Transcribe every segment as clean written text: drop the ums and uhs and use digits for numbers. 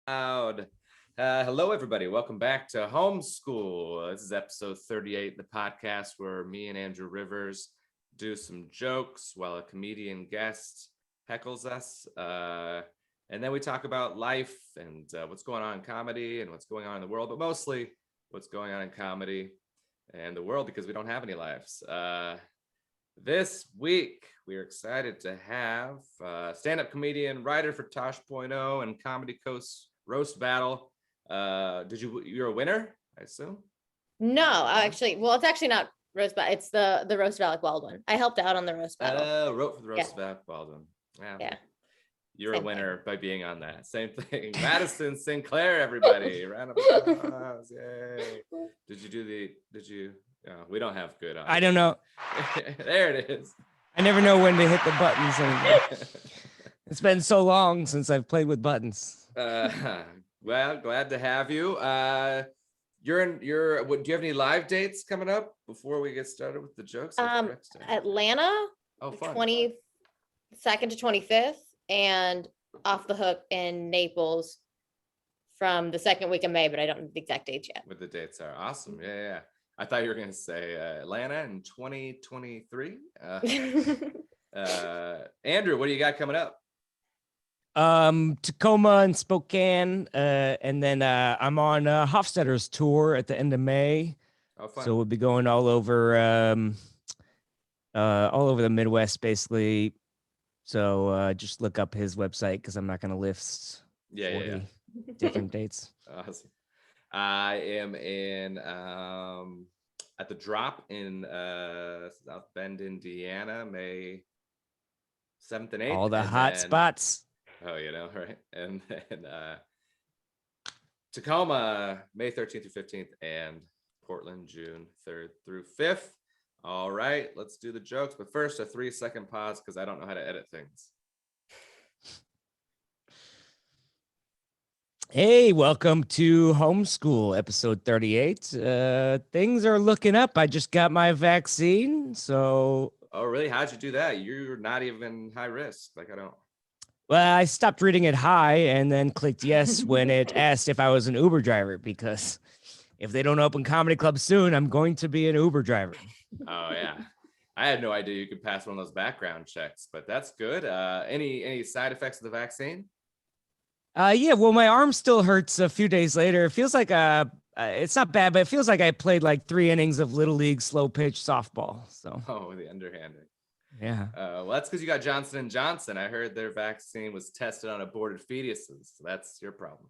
Loud. Hello, everybody. Welcome back to Homeschool. This is episode 38, the podcast where me and Andrew Rivers do some jokes while a comedian guest heckles us. And then we talk about life and what's going on in comedy and what's going on in the world, but mostly what's going on in comedy and the world because we don't have any lives. This week, we are excited to have stand-up comedian, writer for Tosh.0 and Comedy Coast Roast Battle. You're a winner, I assume? No, actually, well, it's actually not Roast Battle. It's the Roast of Alec Baldwin. I helped out on the Roast Battle. Wrote for the Roast of Alec Baldwin. Yeah. You're a winner by being on that. Same thing. Madison Sinclair, everybody. Round of applause. Yay. We don't have good audio. I don't know. There it is. I never know when to hit the buttons anymore. It's been so long since I've played with buttons. Well, glad to have you. Do you have any live dates coming up before we get started with the jokes? Atlanta, fun. 22nd to 25th, and Off the Hook in Naples from the second week of May, but I don't know the exact dates yet. What the dates are. Awesome. Yeah. I thought you were going to say Atlanta in 2023. Andrew, what do you got coming up? Tacoma and Spokane, and then I'm on Hofstadter's tour at the end of May. Oh, fun. So we'll be going all over the Midwest, basically. So just look up his website because I'm not going to list 40 different dates. Awesome. I am in at the Drop in South Bend, Indiana, May 7th and 8th. All the hot spots. Oh, right? And then Tacoma, May 13th through 15th, and Portland, June 3rd through 5th. All right, let's do the jokes. But first, a 3-second pause because I don't know how to edit things. Hey, welcome to Homeschool, episode 38. Things are looking up. I just got my vaccine, so... Oh, really? How'd you do that? You're not even high risk. Like, I don't... Well, I stopped reading it high and then clicked yes when it asked if I was an Uber driver, because if they don't open comedy clubs soon, I'm going to be an Uber driver. Oh, yeah. I had no idea you could pass one of those background checks, but that's good. Any side effects of the vaccine? Yeah, well, my arm still hurts a few days later. It feels like it's not bad, but it feels like I played like 3 innings of little league slow pitch softball. So the underhanded. Yeah. Well, that's because you got Johnson & Johnson. I heard their vaccine was tested on aborted fetuses. So that's your problem.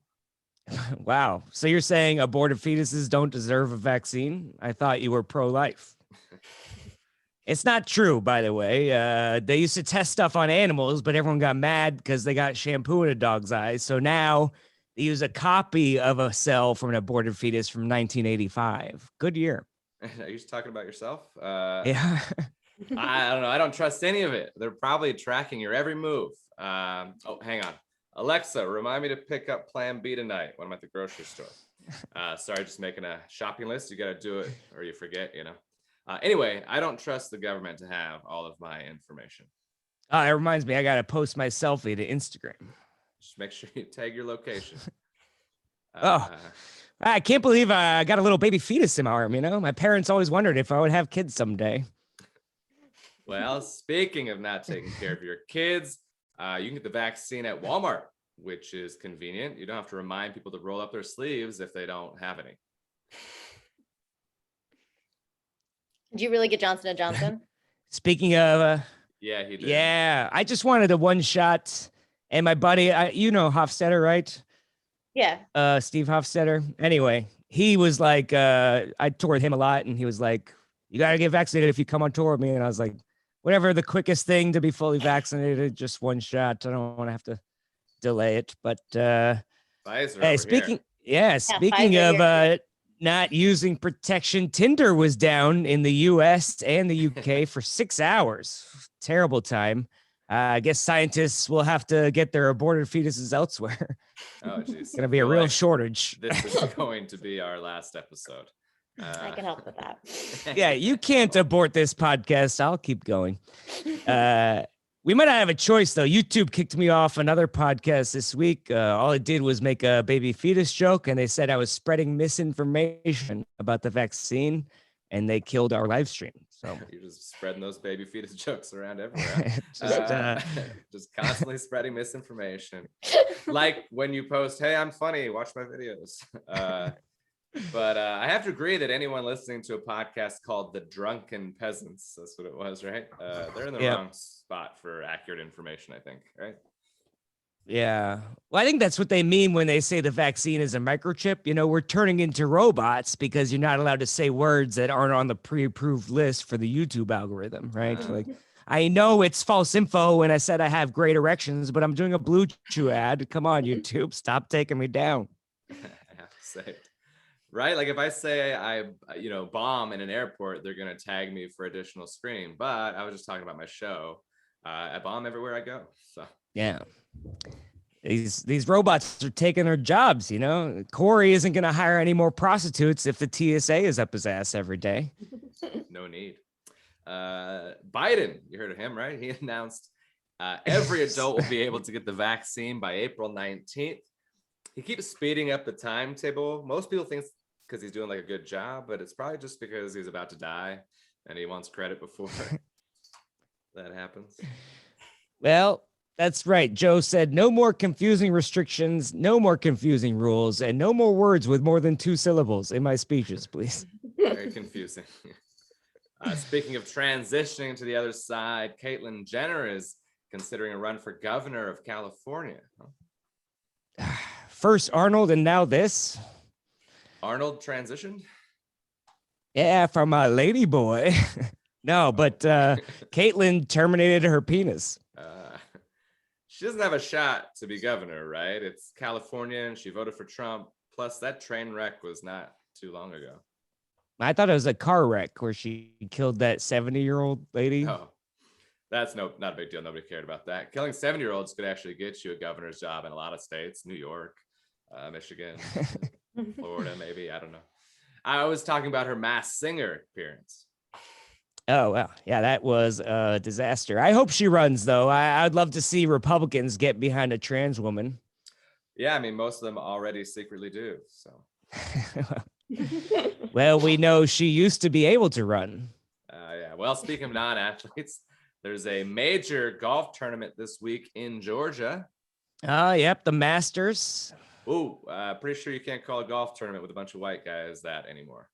Wow. So you're saying aborted fetuses don't deserve a vaccine? I thought you were pro-life. It's not true, by the way. They used to test stuff on animals, but everyone got mad because they got shampoo in a dog's eyes. So now they use a copy of a cell from an aborted fetus from 1985. Good year. Are you just talking about yourself? Yeah. I don't know. I don't trust any of it. They're probably tracking your every move. Hang on. Alexa, remind me to pick up Plan B tonight when I'm at the grocery store. Sorry, just making a shopping list. You got to do it or you forget, Anyway, I don't trust the government to have all of my information. It reminds me, I got to post my selfie to Instagram. Just make sure you tag your location. I can't believe I got a little baby fetus in my arm, My parents always wondered if I would have kids someday. Well, speaking of not taking care of your kids, you can get the vaccine at Walmart, which is convenient. You don't have to remind people to roll up their sleeves if they don't have any. Did you really get Johnson & Johnson? Speaking of... yeah, he did. Yeah, I just wanted a one shot. And my buddy, Hofstadter, right? Yeah. Steve Hofstadter. Anyway, he was like, I toured him a lot, and he was like, you got to get vaccinated if you come on tour with me. And I was like, whatever, the quickest thing to be fully vaccinated, just one shot. I don't want to have to delay it. But Pfizer speaking of not using protection, Tinder was down in the US and the UK for 6 hours. Terrible time. I guess scientists will have to get their aborted fetuses elsewhere. Oh, geez. It's going to be a real shortage. This is going to be our last episode. I can help with that. Yeah, you can't abort this podcast. I'll keep going. We might not have a choice, though. YouTube kicked me off another podcast this week. All it did was make a baby fetus joke, and they said I was spreading misinformation about the vaccine, and they killed our live stream. So You're just spreading those baby fetus jokes around everywhere. Just constantly spreading misinformation. Like when you post, "Hey, I'm funny, watch my videos." But I have to agree that anyone listening to a podcast called The Drunken Peasants, that's what it was, right? They're in the wrong spot for accurate information, I think, right? Yeah. Well, I think that's what they mean when they say the vaccine is a microchip. You know, we're turning into robots because you're not allowed to say words that aren't on the pre-approved list for the YouTube algorithm, right? Like, I know it's false info when I said I have great erections, but I'm doing a Blue Chew ad. Come on, YouTube, stop taking me down. I have to say, right? Like if I say I bomb in an airport, they're going to tag me for additional screening. But I was just talking about my show. I bomb everywhere I go. So yeah. These robots are taking their jobs, you know. Cory isn't going to hire any more prostitutes if the TSA is up his ass every day. No need. Biden, you heard of him, right? He announced every adult will be able to get the vaccine by April 19th. He keeps speeding up the timetable. Most people think because he's doing like a good job, but it's probably just because he's about to die and he wants credit before that happens. Well, that's right. Joe said no more confusing restrictions, no more confusing rules, and no more words with more than 2 syllables in my speeches, please. Very confusing. Speaking of transitioning to the other side, Caitlyn Jenner is considering a run for governor of California. First Arnold and now this. Arnold transitioned? Yeah, from a lady boy. No, but Caitlyn terminated her penis. She doesn't have a shot to be governor, right? It's California and she voted for Trump. Plus, that train wreck was not too long ago. I thought it was a car wreck where she killed that 70-year-old lady. Oh, that's not a big deal. Nobody cared about that. Killing 70-year-olds could actually get you a governor's job in a lot of states. New York, Michigan, Florida, maybe. I don't know. I was talking about her Masked Singer appearance. Oh, well, yeah, that was a disaster. I hope she runs, though. I'd love to see Republicans get behind a trans woman. Yeah, I mean, most of them already secretly do. So, well, we know she used to be able to run. Yeah. Well, speaking of non-athletes, there's a major golf tournament this week in Georgia. Yep, the Masters. Oh, pretty sure you can't call a golf tournament with a bunch of white guys that anymore.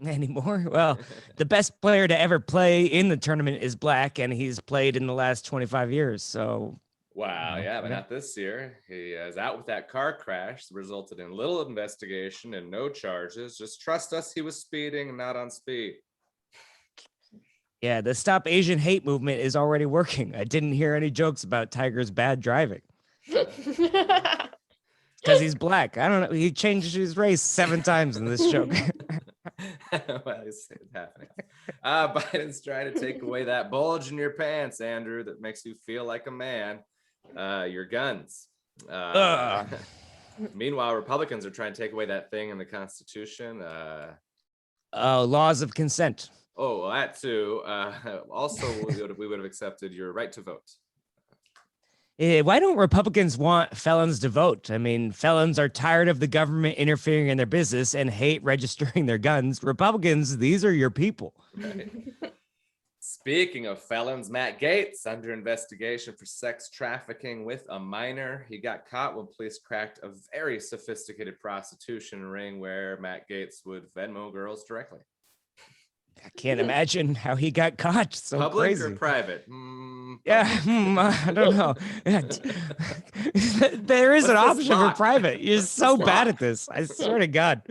Anymore? Well, the best player to ever play in the tournament is black, and he's played in the last 25 years. So, wow, yeah, but not this year. He is out with that car crash that resulted in little investigation and no charges. Just trust us, he was speeding and not on speed. Yeah, the Stop Asian Hate movement is already working. I didn't hear any jokes about Tiger's bad driving. Because he's black. I don't know. He changed his race 7 times in this joke. Well, it's happening. Biden's trying to take away that bulge in your pants, Andrew, that makes you feel like a man. Your guns. Meanwhile, Republicans are trying to take away that thing in the Constitution. Laws of consent. Oh, well, that too. Also, we would have accepted your right to vote. Why don't Republicans want felons to vote? I mean, felons are tired of the government interfering in their business and hate registering their guns. Republicans, these are your people. Right. Speaking of felons, Matt Gaetz under investigation for sex trafficking with a minor. He got caught when police cracked a very sophisticated prostitution ring where Matt Gaetz would Venmo girls directly. I can't imagine how he got caught. So public crazy. Or private? Yeah, I don't know. There is an option for private. You're so bad at this. I swear to God.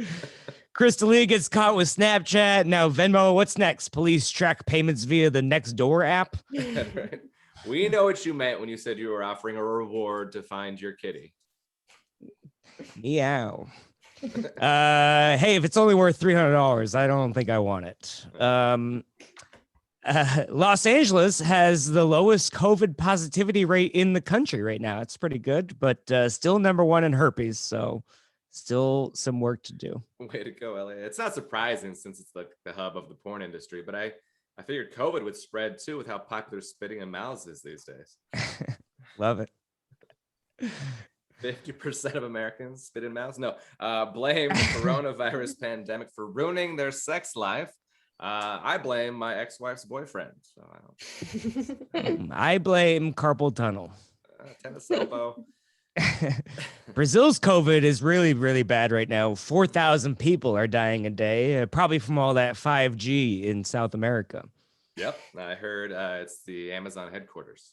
Crystal gets caught with Snapchat. Now Venmo. What's next? Police track payments via the Nextdoor app. Right. We know what you meant when you said you were offering a reward to find your kitty. Meow. Hey, if it's only worth $300, I don't think I want it. Los Angeles has the lowest COVID positivity rate in the country right now. It's pretty good, but still number 1 in herpes. So still some work to do. Way to go, LA. It's not surprising since it's like the hub of the porn industry, but I I figured COVID would spread too with how popular spitting in mouths is these days. Love it. 50% of Americans spit in mouths. No, blame the coronavirus pandemic for ruining their sex life. I blame my ex-wife's boyfriend. So I don't. I blame carpal tunnel. Tennis elbow. Brazil's COVID is really, really bad right now. 4,000 people are dying a day, probably from all that 5G in South America. Yep, I heard it's the Amazon headquarters.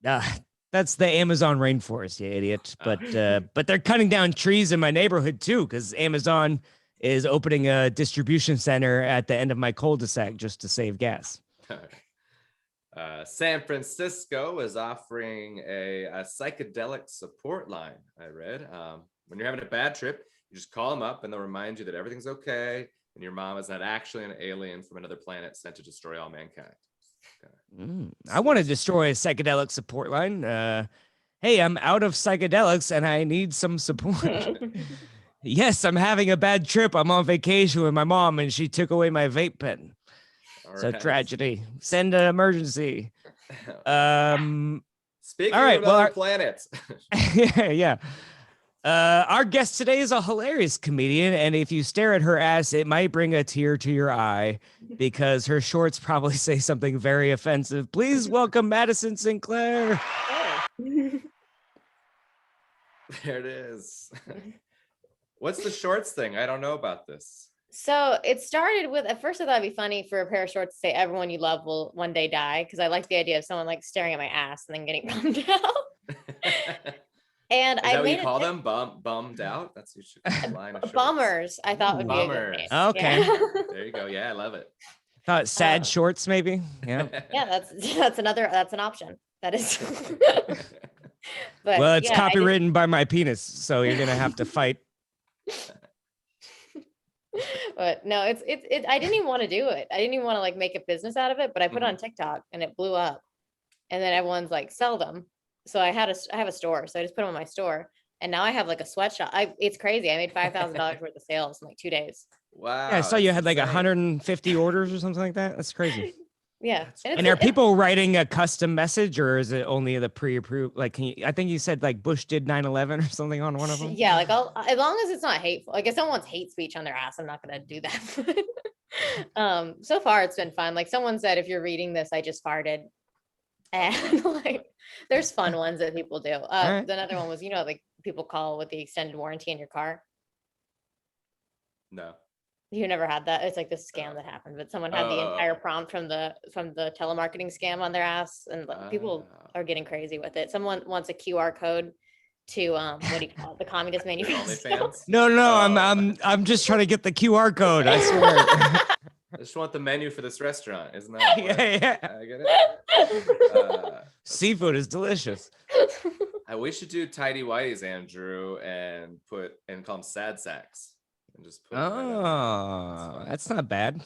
That's the Amazon rainforest, you idiot. But they're cutting down trees in my neighborhood too, because Amazon is opening a distribution center at the end of my cul-de-sac just to save gas. San Francisco is offering a psychedelic support line. I read when you're having a bad trip, you just call them up and they'll remind you that everything's okay and your mom is not actually an alien from another planet sent to destroy all mankind. I want to destroy a psychedelic support line. Hey, I'm out of psychedelics and I need some support. Yes, I'm having a bad trip. I'm on vacation with my mom and she took away my vape pen. It's a tragedy. Send an emergency. Speaking all right, of other planets. yeah. Our guest today is a hilarious comedian, and if you stare at her ass, it might bring a tear to your eye because her shorts probably say something very offensive. Please welcome Madison Sinclair. There it is. What's the shorts thing? I don't know about this. So it started with, at first I thought it'd be funny for a pair of shorts to say everyone you love will one day die, because I like the idea of someone like staring at my ass and then getting bummed out. And Is I that what made you call them? Bummed out? That's what you should line of bummers. I thought would be a good name. Okay. Yeah. There you go. Yeah, I love it. Thought sad shorts, maybe. Yeah. Yeah, that's an option. That is. But well, it's yeah, copywritten by my penis, so you're gonna have to fight. But no, it's I didn't even want to do it. I didn't even want to like make a business out of it, but I put it on TikTok and it blew up. And then everyone's like, sell them. So I have a store. So I just put them on my store. And now I have like a sweatshop. It's crazy. I made $5,000 worth of sales in like 2 days. Wow. Yeah, I saw you had like insane. 150 orders or something like that. That's crazy. Yeah. And are people writing a custom message, or is it only the pre-approved? Like, I think you said like Bush did 9/11 or something on one of them. Yeah, like as long as it's not hateful. Like if someone wants hate speech on their ass, I'm not gonna do that. So far it's been fun. Like someone said, if you're reading this, I just farted. And like there's fun ones that people do. Right. Another one was, like people call with the extended warranty in your car. No. You never had that? It's like this scam that happened, but someone had the entire prompt from the telemarketing scam on their ass, and people are getting crazy with it. Someone wants a QR code to what do you call it? The Communist Manifesto. No, I'm just trying to get the QR code. I swear. I just want the menu for this restaurant, isn't that? Yeah. I get it. Seafood is delicious. We should do tidy whities, Andrew, and call them sad sacks. And just put that's not bad.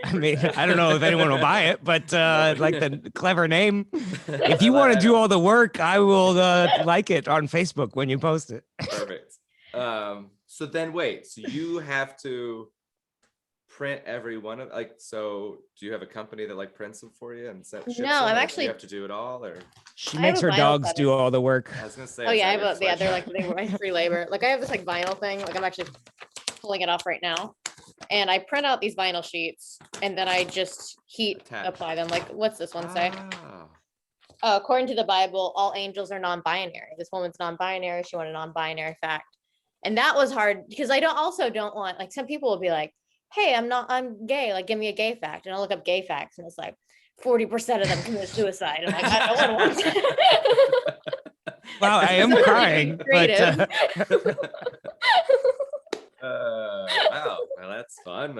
I mean, I don't know if anyone will buy it, but like the clever name. If you want to do all the work, I will like it on Facebook when you post it. Perfect. So then wait, so you have to print every one of so do you have a company that like prints them for you and ships them? I'm do actually you have to do it all, or she makes her dogs do all the work. I was gonna say, oh yeah, they're like my free labor. Like I have this like vinyl thing, like I'm actually pulling it off right now, and I print out these vinyl sheets and then I just apply them. Like what's this one say? According to the Bible, all angels are non-binary. This woman's non-binary. She wanted a non-binary fact, and that was hard because I don't want, like, some people will be like, hey, I'm gay, like give me a gay fact, and I'll look up gay facts and it's like 40% of them commit suicide. I'm like, I don't want to. Wow, I am crying. Wow, well, that's fun.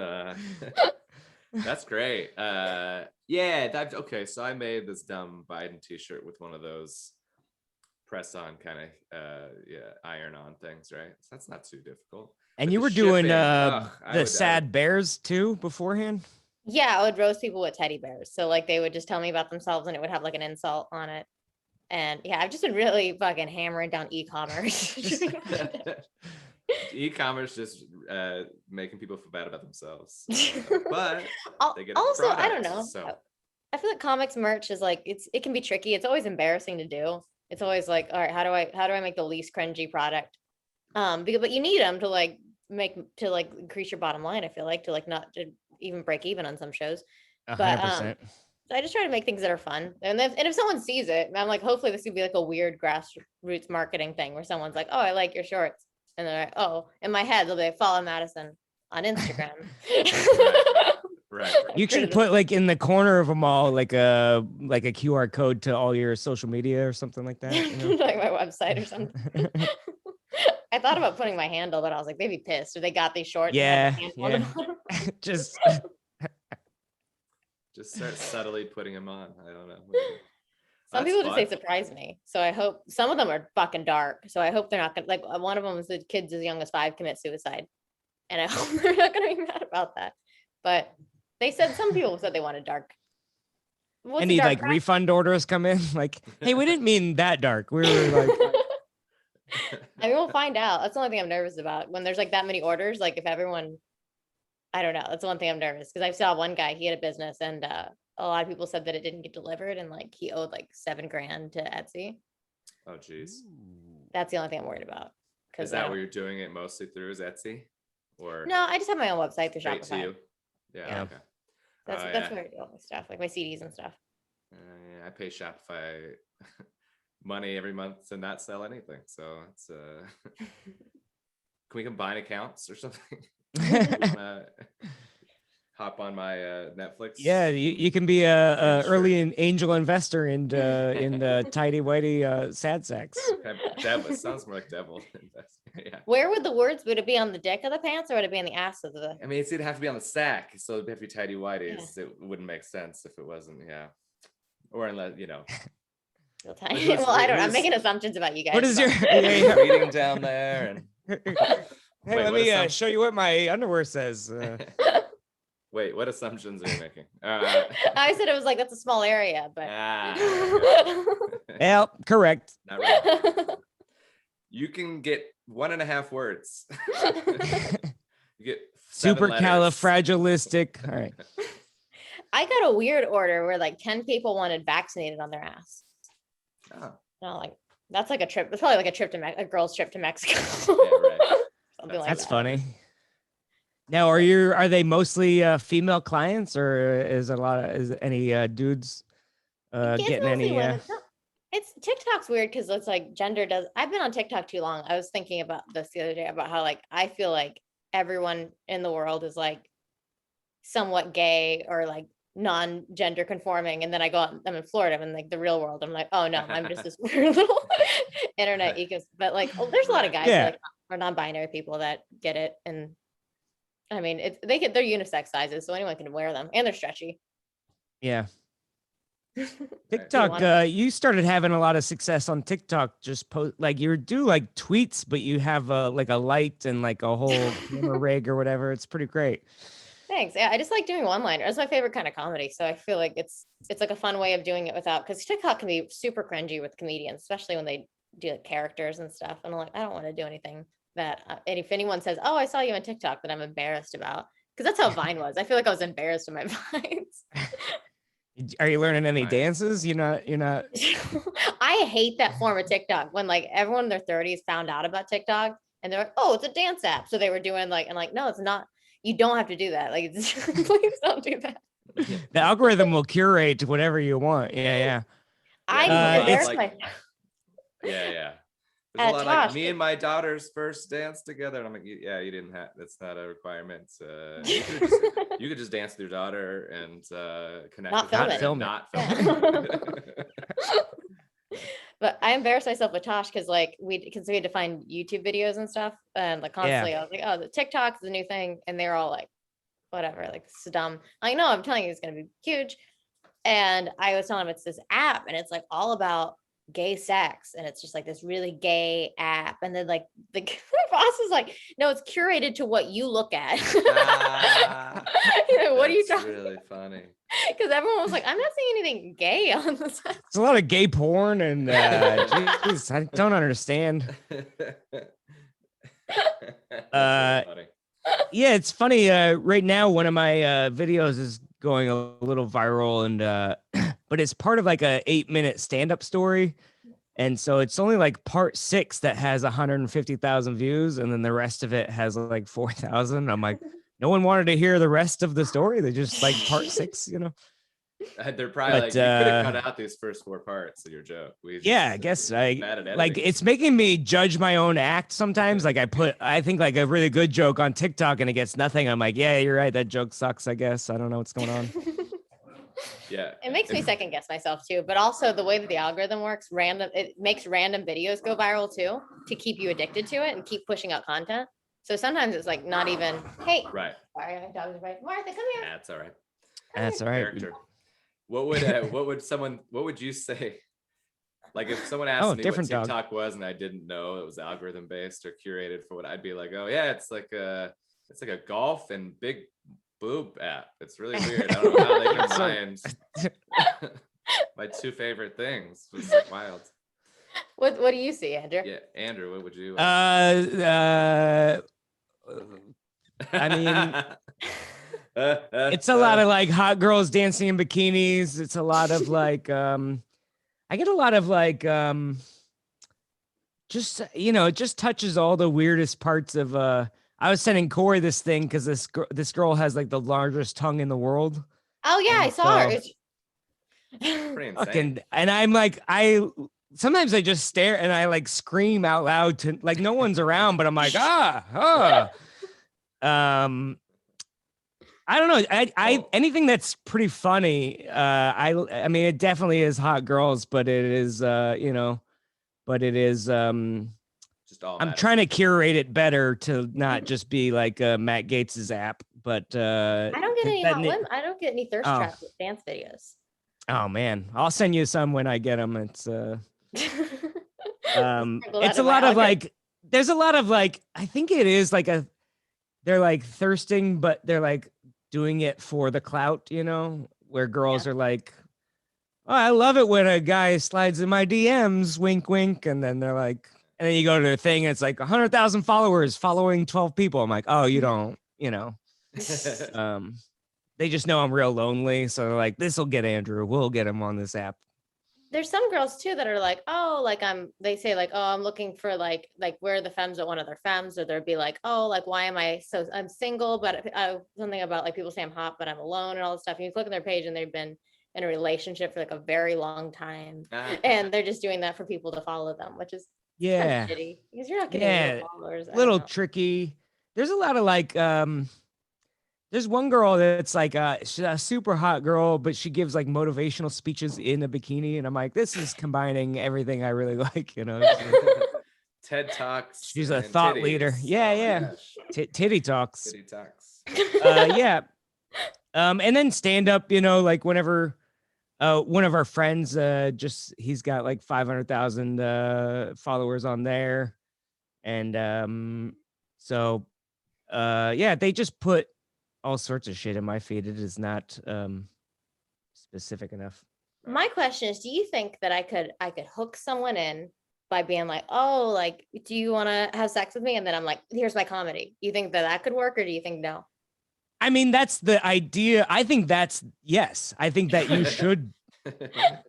That's great. Okay, so I made this dumb Biden t-shirt with one of those press on kind of iron on things, right? So that's not too difficult. And you were doing the sad bears too beforehand? Yeah, I would roast people with teddy bears. So like they would just tell me about themselves and it would have like an insult on it. And yeah, I've just been really fucking hammering down e-commerce. E-commerce just making people feel bad about themselves. But they get also, product, I don't know. So. I feel like comics merch is like it can be tricky. It's always embarrassing to do. It's always like, all right, how do I make the least cringy product? But you need them to like increase your bottom line. I feel like to not to even break even on some shows. 100%. So I just try to make things that are fun. And if someone sees it, I'm like, hopefully this could be like a weird grassroots marketing thing where someone's like, oh, I like your shorts. And they're like, oh, in my head, they'll be like, follow Madison on Instagram. Right. You should put like in the corner of a mall, like a QR code to all your social media or something like that. You know? Like my website or something. I thought about putting my handle, but I was like, they'd be pissed if they got these shorts. Yeah. Just start subtly putting them on. I don't know. Some people just say surprise me. So I hope some of them are fucking dark. So I hope they're not gonna like one of them was the kids as young as 5 commit suicide. And I hope they're not gonna be mad about that. But they said some people said they wanted dark. Any like refund orders come in? Like, hey, we didn't mean that dark. We were like I mean, we'll find out. That's the only thing I'm nervous about. When there's like that many orders, like if everyone I don't know. That's the one thing I'm nervous because I saw one guy, he had a business and a lot of people said that it didn't get delivered and like he owed like $7,000 to Etsy. Oh geez. That's the only thing I'm worried about. Is that where you're doing it mostly through is Etsy? Or no, I just have my own website through Shopify. To you? Yeah. Okay. That's where I do all my stuff, like my CDs and stuff. Yeah, I pay Shopify money every month to not sell anything. So it's can we combine accounts or something? Hop on my Netflix. Yeah, you can be a early angel investor in tidy whitey sad sacks. Devil sounds more like devil. Yeah. Where would it be on the dick of the pants or would it be on the ass of the? I mean, it'd have to be on the sack, so it'd have to be tidy whities. Yeah. It wouldn't make sense if it wasn't. Yeah, or unless Well, I don't know. I'm making assumptions about you guys. What is your reading down there? And hey, let me show you what my underwear says. Wait, what assumptions are you making? I said it was like that's a small area, but well, correct. Not right. You can get 1.5 words. You get supercalifragilistic. All right. I got a weird order where like 10 people wanted vaccinated on their ass. Oh. No, like that's like a trip. It's probably like a girl's trip to Mexico. Yeah, right. Something like that's that. Funny. Now, are they mostly female clients, or is any dudes getting any? It's TikTok's weird because it's like gender does. I've been on TikTok too long. I was thinking about this the other day about how like I feel like everyone in the world is like somewhat gay or like non-gender conforming, and then I go out. I'm in Florida. I'm in like the real world. I'm like, oh no, I'm just this weird little internet ecosystem. But like, there's a lot of guys like, or non-binary people that get it, and I mean, they're unisex sizes, so anyone can wear them, and they're stretchy. Yeah. TikTok, you started having a lot of success on TikTok. Just post like you do like tweets, but you have like a light and like a whole camera rig or whatever. It's pretty great. Thanks. Yeah, I just like doing one-liners. It's my favorite kind of comedy, so I feel like it's like a fun way of doing it without, because TikTok can be super cringy with comedians, especially when they do like characters and stuff. And I'm like, I don't want to do anything that. And if anyone says, "Oh, I saw you on TikTok," that I'm embarrassed about, because that's how Vine was. I feel like I was embarrassed in my Vines. Are you learning any dances? You're not. I hate that form of TikTok when like everyone in their 30s found out about TikTok and they're like, "Oh, it's a dance app." So they were doing like, and like, no, it's not. You don't have to do that. Like, please don't do that. The algorithm will curate whatever you want. Yeah. I embarrassed myself. Yeah. There's a lot like me and my daughters first danced together, and I'm like, yeah, you didn't have. That's not a requirement. You could just dance with your daughter and connect. Not film it. But I embarrassed myself with Tosh because like we had to find YouTube videos and stuff, and like constantly I was like, oh, the TikTok is the new thing, and they're all like, whatever, like it's dumb. I know, I'm telling you, it's gonna be huge. And I was telling him it's this app, and it's like all about gay sex, and it's just like this really gay app. And then like the boss is like, no, it's curated to what you look at. What are you talking? Really funny. Because everyone was like, I'm not seeing anything gay on this. It's a lot of gay porn, and geez, I don't understand. That's really funny. Yeah, it's funny. Right now, one of my videos is going a little viral, and but it's part of like a 8-minute stand-up story, and so it's only like part 6 that has 150,000 views, and then the rest of it has like 4,000. I'm like, no one wanted to hear the rest of the story. They just like part 6, you know. They're probably like, you could have cut out these first 4 parts of your joke. Yeah, I guess like it's making me judge my own act sometimes. Like I think like a really good joke on TikTok and it gets nothing. I'm like, yeah, you're right. That joke sucks, I guess. I don't know what's going on. Yeah. It makes me second guess myself too, but also the way that the algorithm works, it makes random videos go viral too, to keep you addicted to it and keep pushing out content. So sometimes it's like not even, hey, right. Sorry, my dog is right. Martha, come here. That's all right. That's all right. Character. What would you say? Like if someone asked me what TikTok was and I didn't know it was algorithm based or curated for what, I'd be like, oh yeah, it's like a golf and big boob app. It's really weird. I don't know how they combined my 2 favorite things. It was like wild. What do you see, Andrew? Yeah, Andrew, what would you? I mean, it's a lot of like hot girls dancing in bikinis. It's a lot of like, I get a lot of like, just, you know, it just touches all the weirdest parts of, I was sending Cory this thing because this girl has like the largest tongue in the world. Oh yeah, I saw her. It's pretty insane. And I'm like, sometimes I just stare and I like scream out loud to like no one's around, but I'm like, I don't know. I anything that's pretty funny. I mean, it definitely is hot girls, but it is, you know, but it is, just all. I'm trying to curate it better to not just be like Matt Gates's app, but I don't get any I don't get any thirst trap dance videos. Oh man, I'll send you some when I get them. It's it's a lot of like, there's a lot of like, I think it is like they're like thirsting, but they're like doing it for the clout, you know, where girls are like, oh, I love it when a guy slides in my DMs, wink, wink. And then they're like, and then you go to the thing, and it's like 100,000 followers following 12 people. I'm like, oh, you don't, you know, they just know I'm real lonely. So they're like, this will get Andrew. We'll get him on this app. There's some girls too that are like, oh, like they say like, oh, I'm looking for like where are the femmes at one of their femmes, or they'll be like, oh, like why am I'm single, but something about like people say I'm hot, but I'm alone and all this stuff. And you click on their page and they've been in a relationship for like a very long time, and they're just doing that for people to follow them, which is kind of shitty because you're not getting any followers. Little tricky. There's a lot of like, there's one girl that's like she's a super hot girl, but she gives like motivational speeches in a bikini, and I'm like, this is combining everything I really like, you know. TED Talks. She's a thought leader. Yeah. Titty Talks. Titty Talks. Yeah. And then stand up, you know, like whenever one of our friends he's got like 500,000 followers on there, and so yeah, they just put all sorts of shit in my feed. It is not specific enough. My question is, do you think that I could hook someone in by being like, oh, like, do you want to have sex with me? And then I'm like, here's my comedy. You think that could work, or do you think no? I mean, that's the idea. I think yes. I think that you should.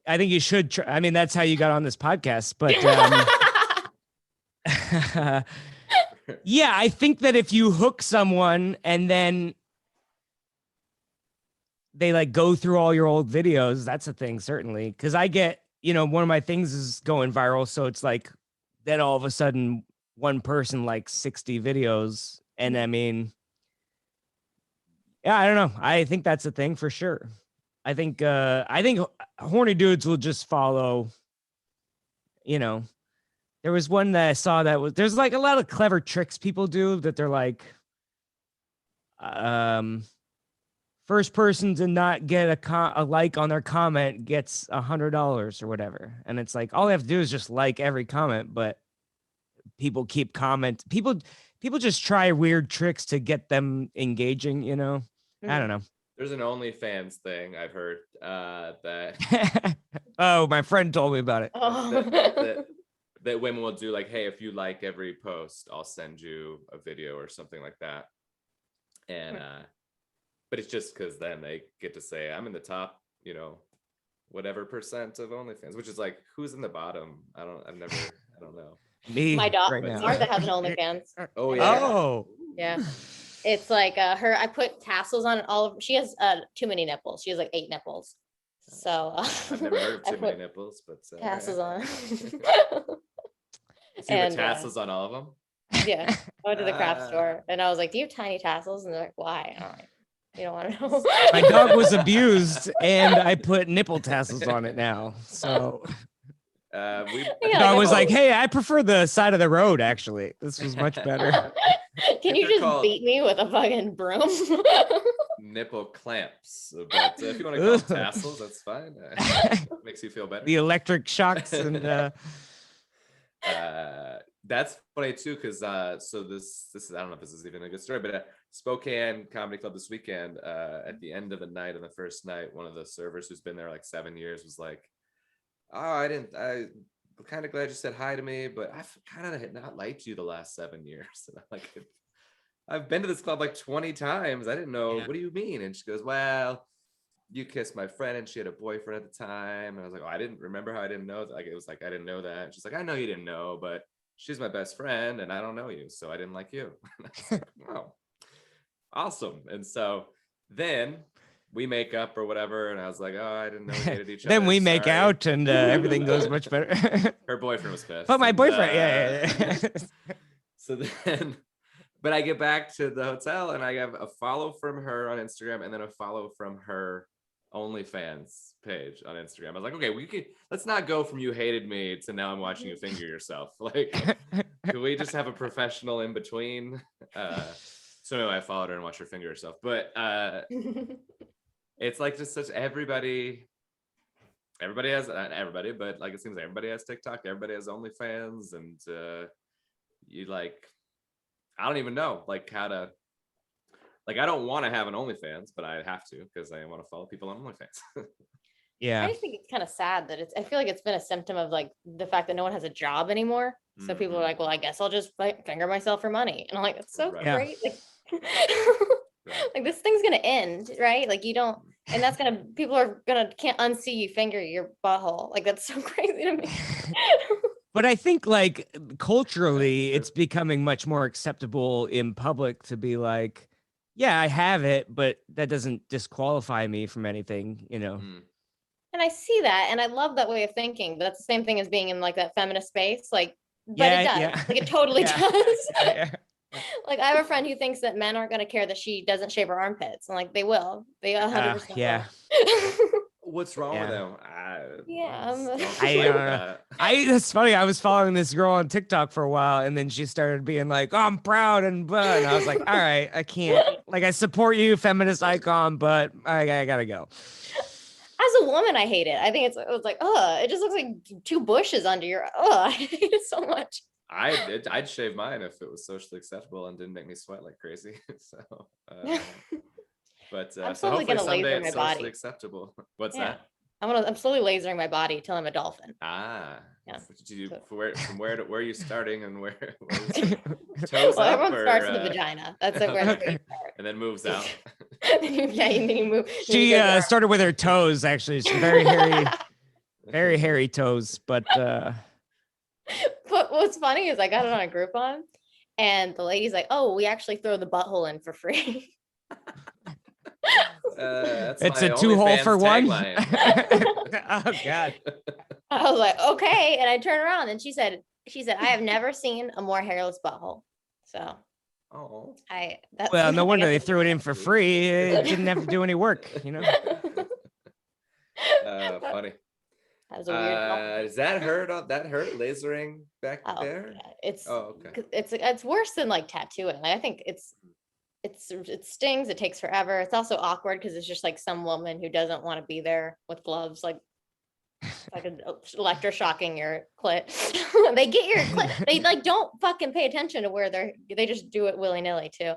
I think you should try. I mean, that's how you got on this podcast. But yeah, I think that if you hook someone and then they like go through all your old videos, that's a thing, certainly. Because I get, you know, one of my things is going viral, so it's like then all of a sudden one person likes 60 videos, and I mean, yeah, I don't know. I think that's a thing for sure. I think horny dudes will just follow. You know, there was one that I saw there's like a lot of clever tricks people do that they're like, first person to not get a like on their comment gets $100 or whatever. And it's like, all they have to do is just like every comment, but people keep comment. People just try weird tricks to get them engaging, you know? I don't know. There's an OnlyFans thing I've heard that. Oh, my friend told me about it. That that women will do like, hey, if you like every post, I'll send you a video or something like that. And but it's just because then they get to say I'm in the top, whatever percent of OnlyFans, which is like, who's in the bottom? I don't know. Me. My dog, right now. Martha has an OnlyFans. Oh yeah. Oh. Yeah. It's like I put tassels on she has too many nipples. She has like 8 nipples. So I've never heard of too many nipples, but tassels on. So you put tassels on all of them? Yeah. I went to the craft store and I was like, do you have tiny tassels? And they're like, why? I'm like, you don't want to know. My dog was abused and I put nipple tassels on it now. So the dog was like, hey, I prefer the side of the road, actually. This was much better. Can you just beat me with a fucking broom? Nipple clamps. But if you want to call them tassels, that's fine. Makes you feel better. The electric shocks and that's funny too, because so this is, I don't know if this is even a good story, but Spokane Comedy Club this weekend, at the end of the night, on the first night, one of the servers who's been there like 7 years was like, I'm kind of glad you said hi to me, but I've kind of not liked you the last 7 years. And I'm like, I've been to this club like 20 times. I didn't know. Yeah. What do you mean? And she goes, well, you kissed my friend and she had a boyfriend at the time. And I was like, oh, I didn't remember how I didn't know that. Like, it was like, I didn't know that. And she's like, I know you didn't know, but she's my best friend and I don't know you. So I didn't like you. And I was like, oh, awesome. And so then we make up or whatever. And I was like, oh, I didn't know we hated each other. Then we make out and everything goes much better. Her boyfriend was pissed. But my boyfriend, yeah. So then, but I get back to the hotel and I have a follow from her on Instagram and then a follow from her OnlyFans page on Instagram. I was like, okay, let's not go from you hated me to now I'm watching you finger yourself. Like, can we just have a professional in between? So anyway, I followed her and watched her finger herself. But it's like just such everybody has, not everybody, but like it seems like everybody has TikTok, everybody has OnlyFans, and you like, I don't even know like how to, like, I don't want to have an OnlyFans, but I have to because I want to follow people on OnlyFans. Yeah. I just think it's kind of sad that I feel like it's been a symptom of like the fact that no one has a job anymore. So people are like, well, I guess I'll just like finger myself for money. And I'm like, it's so great. Like, like this thing's going to end, right? Like you don't, and that's going to, people are going to, can't unsee you finger your butthole. Like that's so crazy to me. But I think like culturally, it's becoming much more acceptable in public to be like, yeah, I have it, but that doesn't disqualify me from anything, you know? And I see that. And I love that way of thinking, but that's the same thing as being in like that feminist space. Like, but it does. Like it totally does. Like I have a friend who thinks that men aren't going to care that she doesn't shave her armpits. And like, they will. They 100% will. What's wrong with them? That's funny. I was following this girl on TikTok for a while, and then she started being like, oh, I'm proud and I was like, all right, I can't. Like, I support you, feminist icon, but I gotta go. As a woman, I hate it. I think it was like, it just looks like 2 bushes under your. I hate it so much. I'd shave mine if it was socially acceptable and didn't make me sweat like crazy. So. But I'm so slowly hopefully gonna someday laser it's my socially body. acceptable. What's that? I'm slowly lasering my body till I'm a dolphin. From where are you starting and where toes well, up? Everyone starts in the vagina. That's where you start. And then moves out. You move. She started with her toes. Actually, she's very hairy toes. But what's funny is I got it on a Groupon, and the lady's like, "Oh, we actually throw the butthole in for free." It's a 2-hole for one. Oh God. I was like, okay, and I turned around and she said, I have never seen a more hairless butthole. So no wonder they threw it in for free. It didn't have to do any work, you know. Funny. That was a weird does that hurt? That hurt lasering back there? Yeah. It's worse than like tattooing. Like, I think it stings. It takes forever. It's also awkward because it's just like some woman who doesn't want to be there with gloves, like electroshocking your clit. They get your clit. They like don't fucking pay attention to where they just do it willy-nilly too.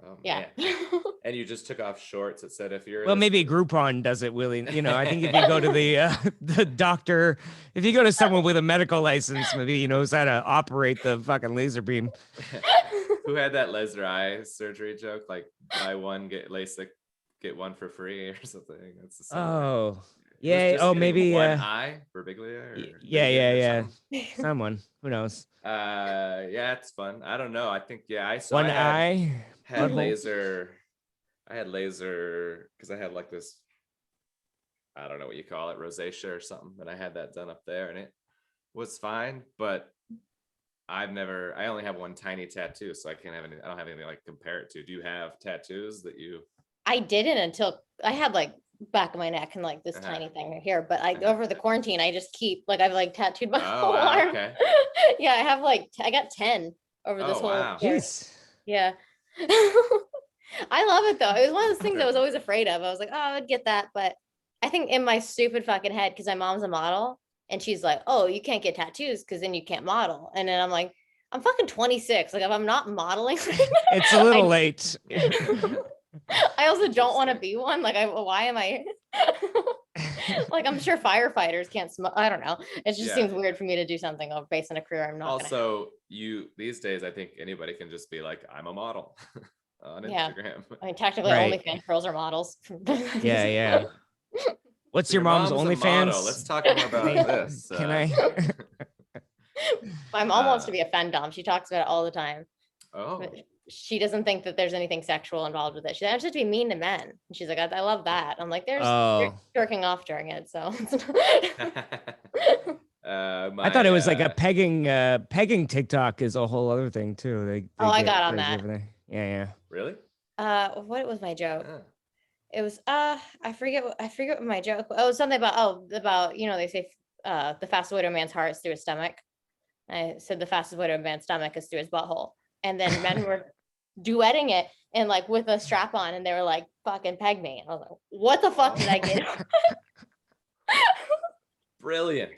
Oh, Yeah. man. And you just took off shorts. It said if you're Well, maybe Groupon does it, Willie. I think if you go to the doctor, if you go to someone with a medical license, maybe he knows how to operate the fucking laser beam. Who had that laser eye surgery joke? Like buy one, get LASIK, get one for free or something. That's the same. Oh, yeah. Oh, maybe one eye for Biglia. Or yeah. Someone who knows. Yeah, it's fun. I don't know. I think One eye had laser. I had laser because I had like this. I don't know what you call it, rosacea or something, and I had that done up there, and it was fine. But I only have one tiny tattoo, so I can't have any. I don't have anything like compare it to. Do you have tattoos that you? I didn't until I had like back of my neck and like this tiny thing right here. But over the quarantine, I just keep like I've like tattooed my whole arm. Okay. Yeah, I have I got 10 over this whole. Wow. Yeah. I love it though. It was one of those things I was always afraid of. I was like, oh, I would get that, but I think in my stupid fucking head, because my mom's a model, and she's like, oh, you can't get tattoos because then you can't model. And then I'm like, I'm fucking 26. Like if I'm not modeling, it's a little late. I also don't want to be one. Like, why am I? Like, I'm sure firefighters can't smoke. I don't know. It just seems weird for me to do something based on a career I'm not. Also, these days, I think anybody can just be like, I'm a model on Instagram. I mean, technically, OnlyFans girls are models. Yeah. What's your mom's OnlyFans? Let's talk more about this. Can I? My mom wants to be a femdom. She talks about it all the time. Oh. But she doesn't think that there's anything sexual involved with it. She's just to be mean to men. And she's like, I love that. I'm like, they're jerking off during it. So I thought it was like a pegging TikTok is a whole other thing too. They I got on that. Yeah. Really? What was my joke? It was I forget what my joke. Oh, something about they say the fastest way to a man's heart is through his stomach. I said the fastest way to a man's stomach is through his butthole. And then men were duetting it and like with a strap on, and they were like, fucking peg me. And I was like, what the fuck did I get? Brilliant.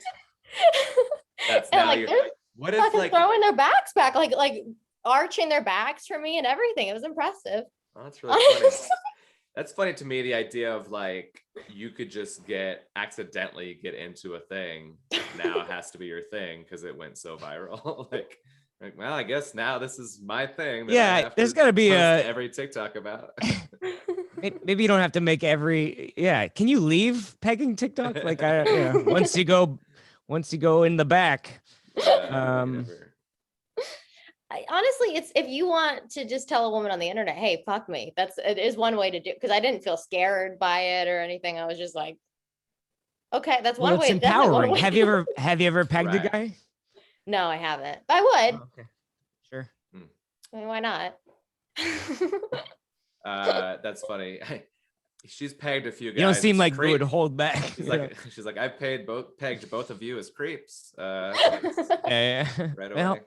That's now like, what if like throwing their backs back, like arching their backs for me and everything. It was impressive. Oh, that's really funny. That's funny to me, the idea of like you could just accidentally get into a thing. Now it has to be your thing because it went so viral. like, well, I guess now this is my thing. Yeah, there's got to be every TikTok about. Maybe you don't have to make every. Yeah, can you leave pegging TikTok? Like, once you go in the back. Honestly, it's if you want to just tell a woman on the internet, hey, fuck me. It is one way to do, because I didn't feel scared by it or anything. I was just like, okay, that's one way. It's empowering. Have you ever pegged a guy? No, I haven't. I would. Oh, okay. Sure. I mean, why not? That's funny. She's pegged a few guys. You don't seem like you would hold back. She's like, I've pegged both of you as creeps. Yeah. Right away.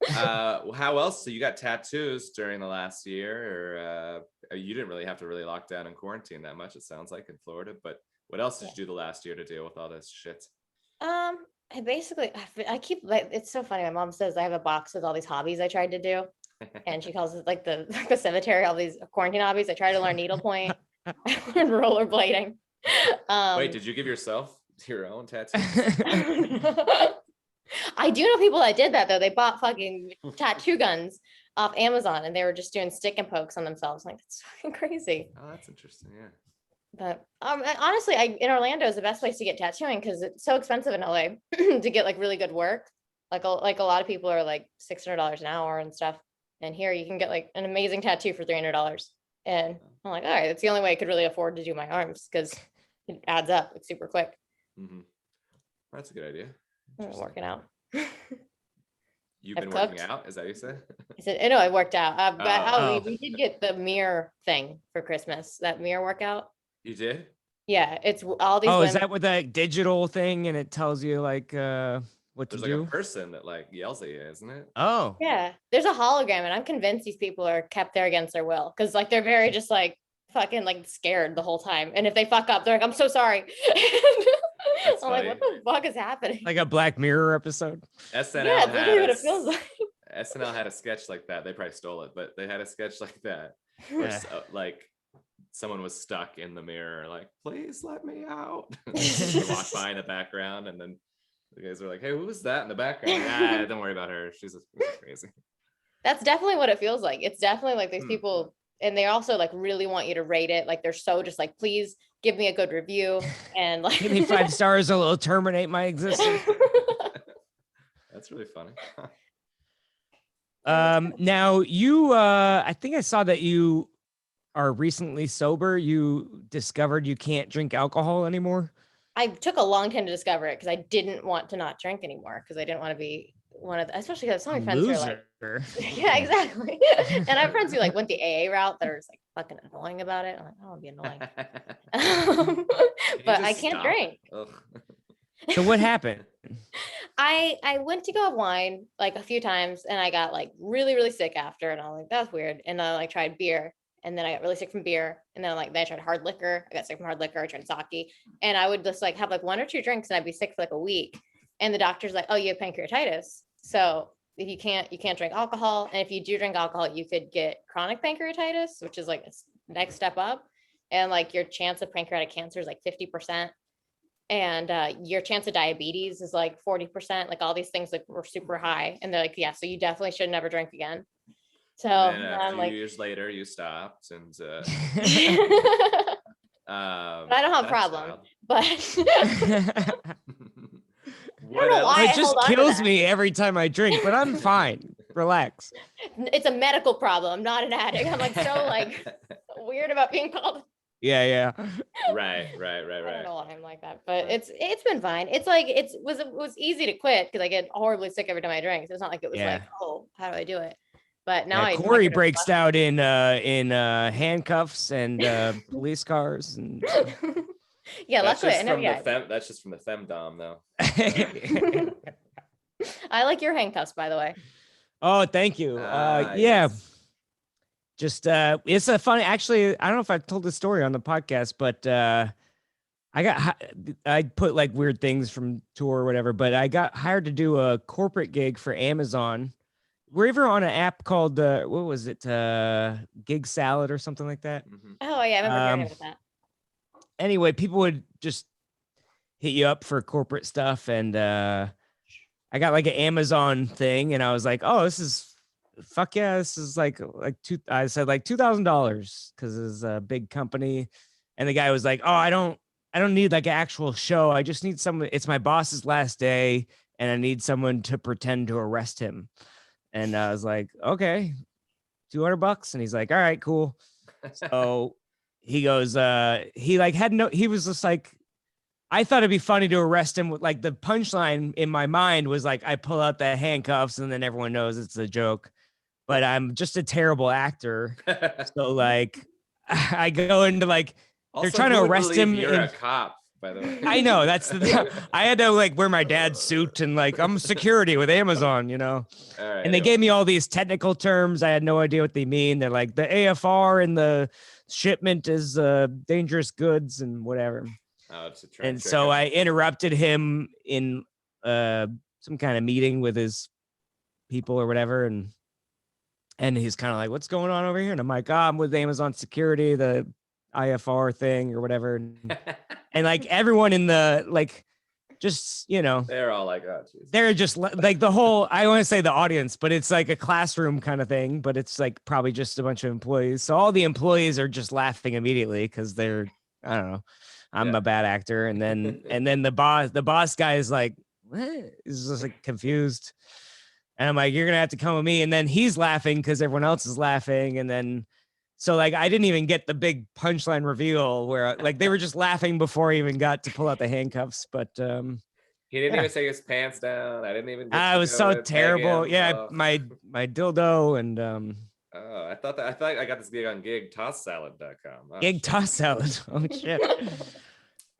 How else? So you got tattoos during the last year, or you didn't really have to lock down and quarantine that much, it sounds like, in Florida. But what else did you do the last year to deal with all this shit? I keep like, it's so funny. My mom says I have a box with all these hobbies I tried to do, and she calls it like the cemetery, all these quarantine hobbies. I tried to learn needlepoint. I learned rollerblading. Wait, did you give yourself your own tattoo? I do know people that did that though. They bought fucking tattoo guns off Amazon, and they were just doing stick and pokes on themselves. Like, that's fucking crazy. Oh, that's interesting. Yeah. But honestly, in Orlando is the best place to get tattooing because it's so expensive in LA to get like really good work. Like a lot of people are like $600 an hour and stuff, and here you can get like an amazing tattoo for $300. And I'm like, all right, that's the only way I could really afford to do my arms because it adds up like super quick. Mm-hmm. That's a good idea. I'm working out. You've been working out? Is that what you said? I said, no, I worked out. We did get the mirror thing for Christmas, that mirror workout. You did? Yeah, it's all these. Oh, is that with that digital thing and it tells you like what to do? There's like a person that like yells at you, isn't it? Oh. Yeah, there's a hologram, and I'm convinced these people are kept there against their will because like they're very just like fucking like scared the whole time, and if they fuck up, they're like, I'm so sorry. I'm like, what the fuck is happening? Like a Black Mirror episode. SNL yeah, that's really what it feels like. SNL had a sketch like that. They probably stole it, but they had a sketch like that where like someone was stuck in the mirror, like, please let me out. They walk by in the background, and then the guys were like, hey, who was that in the background? Don't worry about her. She's crazy. That's definitely what it feels like. It's definitely like these people, and they also like really want you to rate it. Like they're so just like, please give me a good review and like give me 5 stars, or it'll terminate my existence. That's really funny. Now you, I think I saw that you are recently sober. You discovered you can't drink alcohol anymore. I took a long time to discover it because I didn't want to not drink anymore because I didn't want to be one of the, especially because some of my friends are like, yeah, exactly. And I have friends who like went the AA route that are just like fucking annoying about it. I'm like, I don't want to be annoying. But I can't drink. So what happened? I went to go have wine like a few times and I got like really, really sick after, and I was like, that's weird. And then I like tried beer, and then I got really sick from beer, and then I tried hard liquor. I got sick from hard liquor. I tried sake, and I would just like have like 1 or 2 drinks and I'd be sick for like a week. And the doctor's like, oh, you have pancreatitis. So if you can't drink alcohol. And if you do drink alcohol, you could get chronic pancreatitis, which is like a next step up. And like your chance of pancreatic cancer is like 50%. And your chance of diabetes is like 40%. Like all these things like were super high. And they're like, yeah, so you definitely should never drink again. So a few years later, you stopped, and I don't have a problem, but it just kills me every time I drink, but I'm fine. Relax. It's a medical problem, not an addict. I'm like so like weird about being called. Yeah. Right. I don't know why I'm like that, but it's been fine. It's like it was easy to quit because I get horribly sick every time I drink. So it's not like it was like, oh, how do I do it? But now Cory breaks out in handcuffs and police cars and yeah, that's luckily that's just from the femdom though. I like your handcuffs, by the way. Oh, thank you. Yeah. Yes. Just it's a funny, actually, I don't know if I've told this story on the podcast, but I put like weird things from tour or whatever, but I got hired to do a corporate gig for Amazon. We're ever on an app called what was it? Gig Salad or something like that. Mm-hmm. Oh yeah, I remember hearing about that. Anyway, people would just hit you up for corporate stuff, and I got like an Amazon thing, and I was like, oh, this is fuck yeah, this is like I said like $2,000 because it's a big company, and the guy was like, oh, I don't need like an actual show. I just need someone. It's my boss's last day, and I need someone to pretend to arrest him. And I was like, okay, $200. And he's like, all right, cool. So he goes, he was just like, I thought it'd be funny to arrest him with like the punchline in my mind was like, I pull out the handcuffs and then everyone knows it's a joke, but I'm just a terrible actor. So like, I go into like, also, they're trying to arrest him. You're a cop. By the way. I know that's I had to like wear my dad's suit and like I'm security with Amazon, you know. All right, and they gave me all these technical terms. I had no idea what they mean. They're like the AFR and the shipment is dangerous goods and whatever. Oh, and so I interrupted him in some kind of meeting with his people or whatever, and he's kind of like, "What's going on over here?" And I'm like, "Oh, I'm with Amazon security, the IFR thing or whatever." And like everyone in the like, just, you know, they're all like, oh, geez. They're just like the whole, I want to say the audience, but it's like a classroom kind of thing, but it's like probably just a bunch of employees. So all the employees are just laughing immediately because they're, I don't know, I'm a bad actor. And then the boss guy is like, what? He's just like confused. And I'm like, you're going to have to come with me. And then he's laughing because everyone else is laughing. And then, so like, I didn't even get the big punchline reveal where like they were just laughing before I even got to pull out the handcuffs. But he didn't even take his pants down. I didn't even. I was so terrible. Yeah, my dildo and Oh, I thought I got this gig on gigtosssalad.com. Oh, Gig Toss Salad. Oh shit.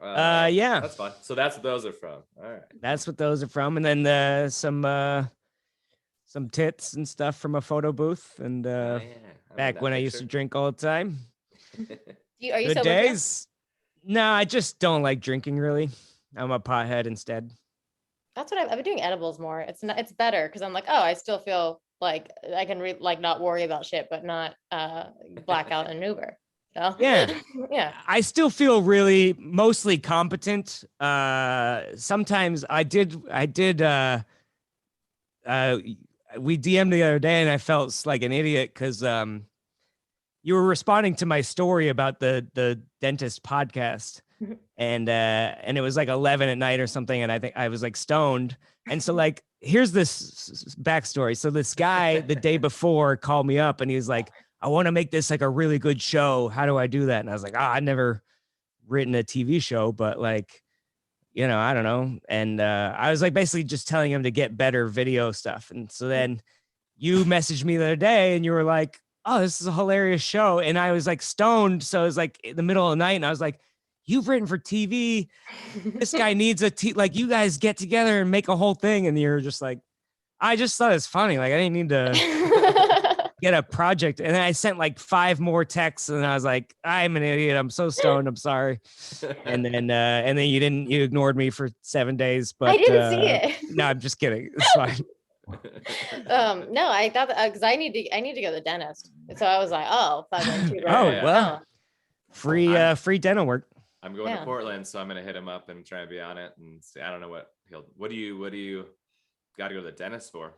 Yeah. That's fun. So that's what those are from. All right. That's what those are from, and then some tits and stuff from a photo booth, and back when I used to drink all the time. Are you Good days? No, I just don't like drinking really. I'm a pothead instead. That's what I've been doing edibles more. It's better because I'm like, oh, I still feel like I can like not worry about shit, but not black out in an Uber. So Yeah. yeah. I still feel really mostly competent. Sometimes I did we DM'd the other day and I felt like an idiot because you were responding to my story about the dentist podcast. And it was like 11 at night or something, and I think I was like stoned. And so like here's this backstory. So this guy the day before called me up and he was like, I want to make this like a really good show. How do I do that? And I was like, I've never written a TV show, but like, you know, I don't know. And I was like basically just telling him to get better video stuff. And so then you messaged me the other day and you were like, oh, this is a hilarious show. And I was like stoned. So it was like in the middle of the night and I was like, you've written for TV. This guy needs like you guys get together and make a whole thing. And you're just like, I just thought it's funny. Like I didn't need to get a project. And then I sent like 5 more texts and I was like, I'm an idiot. I'm so stoned. I'm sorry. And then you ignored me for 7 days, but I didn't see it. No, I'm just kidding. It's fine. No, I thought because I need to go to the dentist. So I was like, oh, well, free dental work. I'm going to Portland, so I'm gonna hit him up and try and be on it and see. I don't know what do you got to go to the dentist for?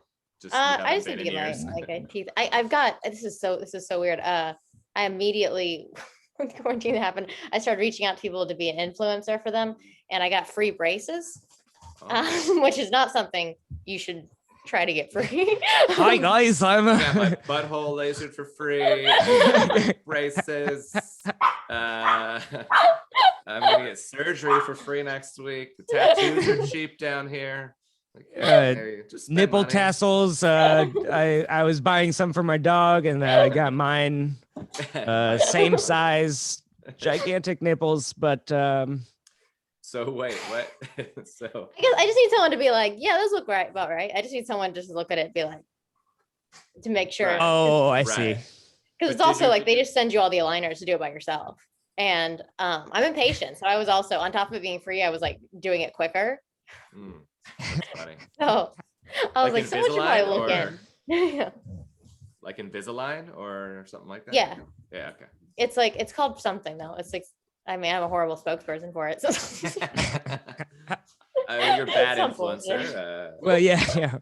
I just need to get my like a teeth. I've got this is so weird. I immediately when quarantine happened, I started reaching out to people to be an influencer for them, and I got free braces, which is not something you should try to get free. Hi guys, I got my butthole lasered for free. Braces. I'm gonna get surgery for free next week. The tattoos are cheap down here. Just nipple money. Tassels. I was buying some for my dog, and I got mine. Same size, gigantic nipples, but. So wait, what? So I guess I just need someone to be like, yeah, those look about right. I just need someone just to look at it and be like, to make sure. Right. Oh, I see. Because it's also like they just send you all the aligners to do it by yourself. And I'm impatient. So I was also, on top of it being free, I was like doing it quicker. That's funny. So I was like someone should probably look in. Yeah. Like Invisalign or something like that? Yeah. Yeah, okay. It's called something though. It's like, I mean, I'm a horrible spokesperson for it. So. You're a bad influencer. Well, yeah.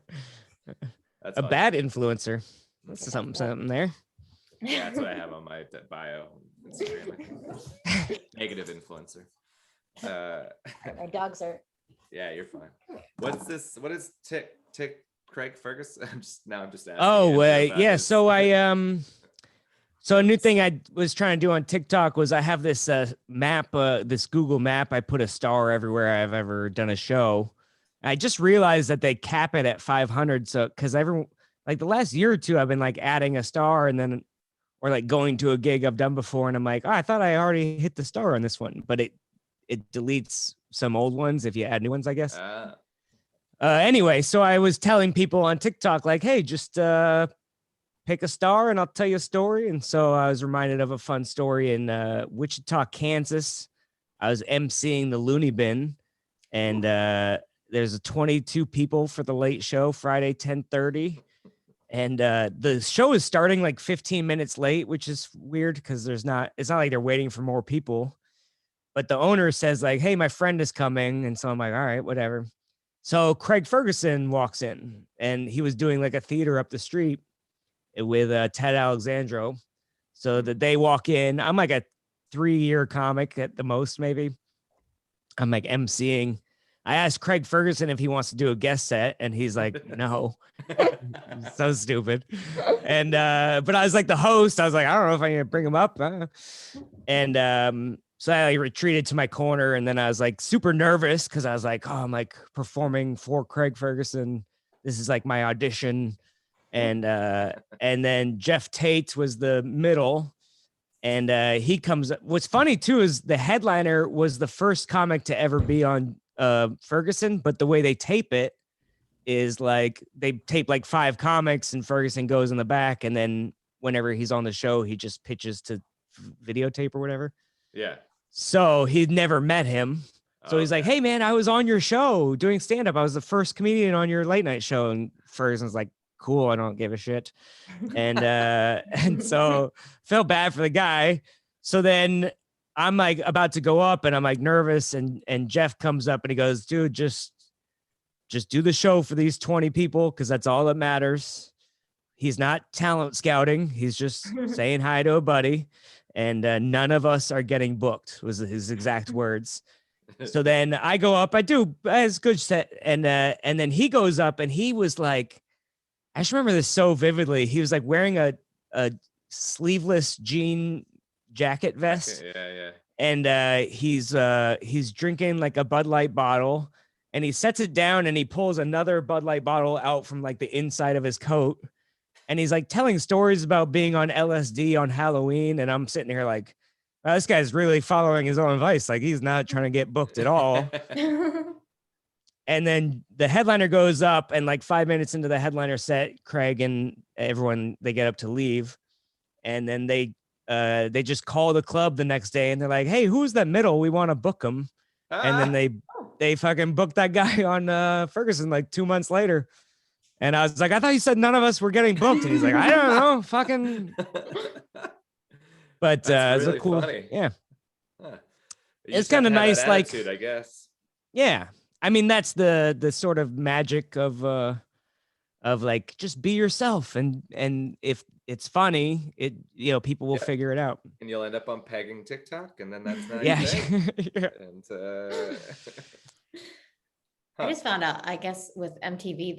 That's a bad influencer. That's something there. Yeah, that's what I have on my bio. Instagram. Negative influencer. My dogs are. Yeah, you're fine. What's this? What is Tick Craig Ferguson? I'm just asking. Oh, yeah. So So a new thing I was trying to do on TikTok was I have this map, this Google map. I put a star everywhere I've ever done a show. I just realized that they cap it at 500. So because everyone, like the last year or two, I've been like adding a star and then, or like going to a gig I've done before. And I'm like, oh, I thought I already hit the star on this one, but it deletes some old ones if you add new ones, I guess. Anyway, so I was telling people on TikTok, like, hey, just pick a star and I'll tell you a story. And so I was reminded of a fun story in Wichita, Kansas. I was emceeing the Looney Bin, and there's 22 people for the late show, Friday, 10:30. And the show is starting like 15 minutes late, which is weird because it's not like they're waiting for more people. But the owner says like, hey, my friend is coming. And so I'm like, all right, whatever. So Craig Ferguson walks in, and he was doing like a theater up the street with Ted Alexandro. So that they walk in, I'm like a 3-year comic at the most, maybe. I'm like emceeing. I asked Craig Ferguson if he wants to do a guest set, and he's like, no. So stupid. And but I was like the host. I was like, I don't know if I need to bring him up. And so I like retreated to my corner, and then I was like super nervous because I was like, oh, I'm like performing for Craig Ferguson. This is like my audition. And then Jeff Tate was the middle, and he comes. What's funny too is the headliner was the first comic to ever be on Ferguson, but the way they tape it is like they tape like 5 comics, and Ferguson goes in the back, and then whenever he's on the show, he just pitches to videotape or whatever. Yeah. So he'd never met him. So he's like, hey, man, I was on your show doing stand-up. I was the first comedian on your late night show. And Ferguson's like, cool, I don't give a shit. And so felt bad for the guy. So then I'm like about to go up and I'm like nervous, and Jeff comes up and he goes, dude, just do the show for these 20 people, because that's all that matters. He's not talent scouting. He's just saying hi to a buddy. And none of us are getting booked, was his exact words. So then I go up, I do as good set. And then he goes up and he was like, I just remember this so vividly. He was like wearing a sleeveless jean jacket vest. Yeah. And he's drinking like a Bud Light bottle, and he sets it down and he pulls another Bud Light bottle out from like the inside of his coat. And he's like telling stories about being on LSD on Halloween. And I'm sitting here like, wow, this guy's really following his own advice. Like, he's not trying to get booked at all. And then the headliner goes up, and like 5 minutes into the headliner set, Craig and everyone, they get up to leave. And then they just call the club the next day and they're like, hey, who's that middle? We want to book him. And then they fucking booked that guy on Ferguson like 2 months later. And I was like, I thought you said none of us were getting booked. And he's like, I don't know, fucking. But it's really a cool, funny. yeah. Huh. It's kind of nice, like, attitude, I guess. Yeah, I mean, that's the sort of magic of like, just be yourself, and if it's funny, people will figure it out. And you'll end up on pegging TikTok, and then that's not Yeah. yeah. And I just found out, I guess with MTV,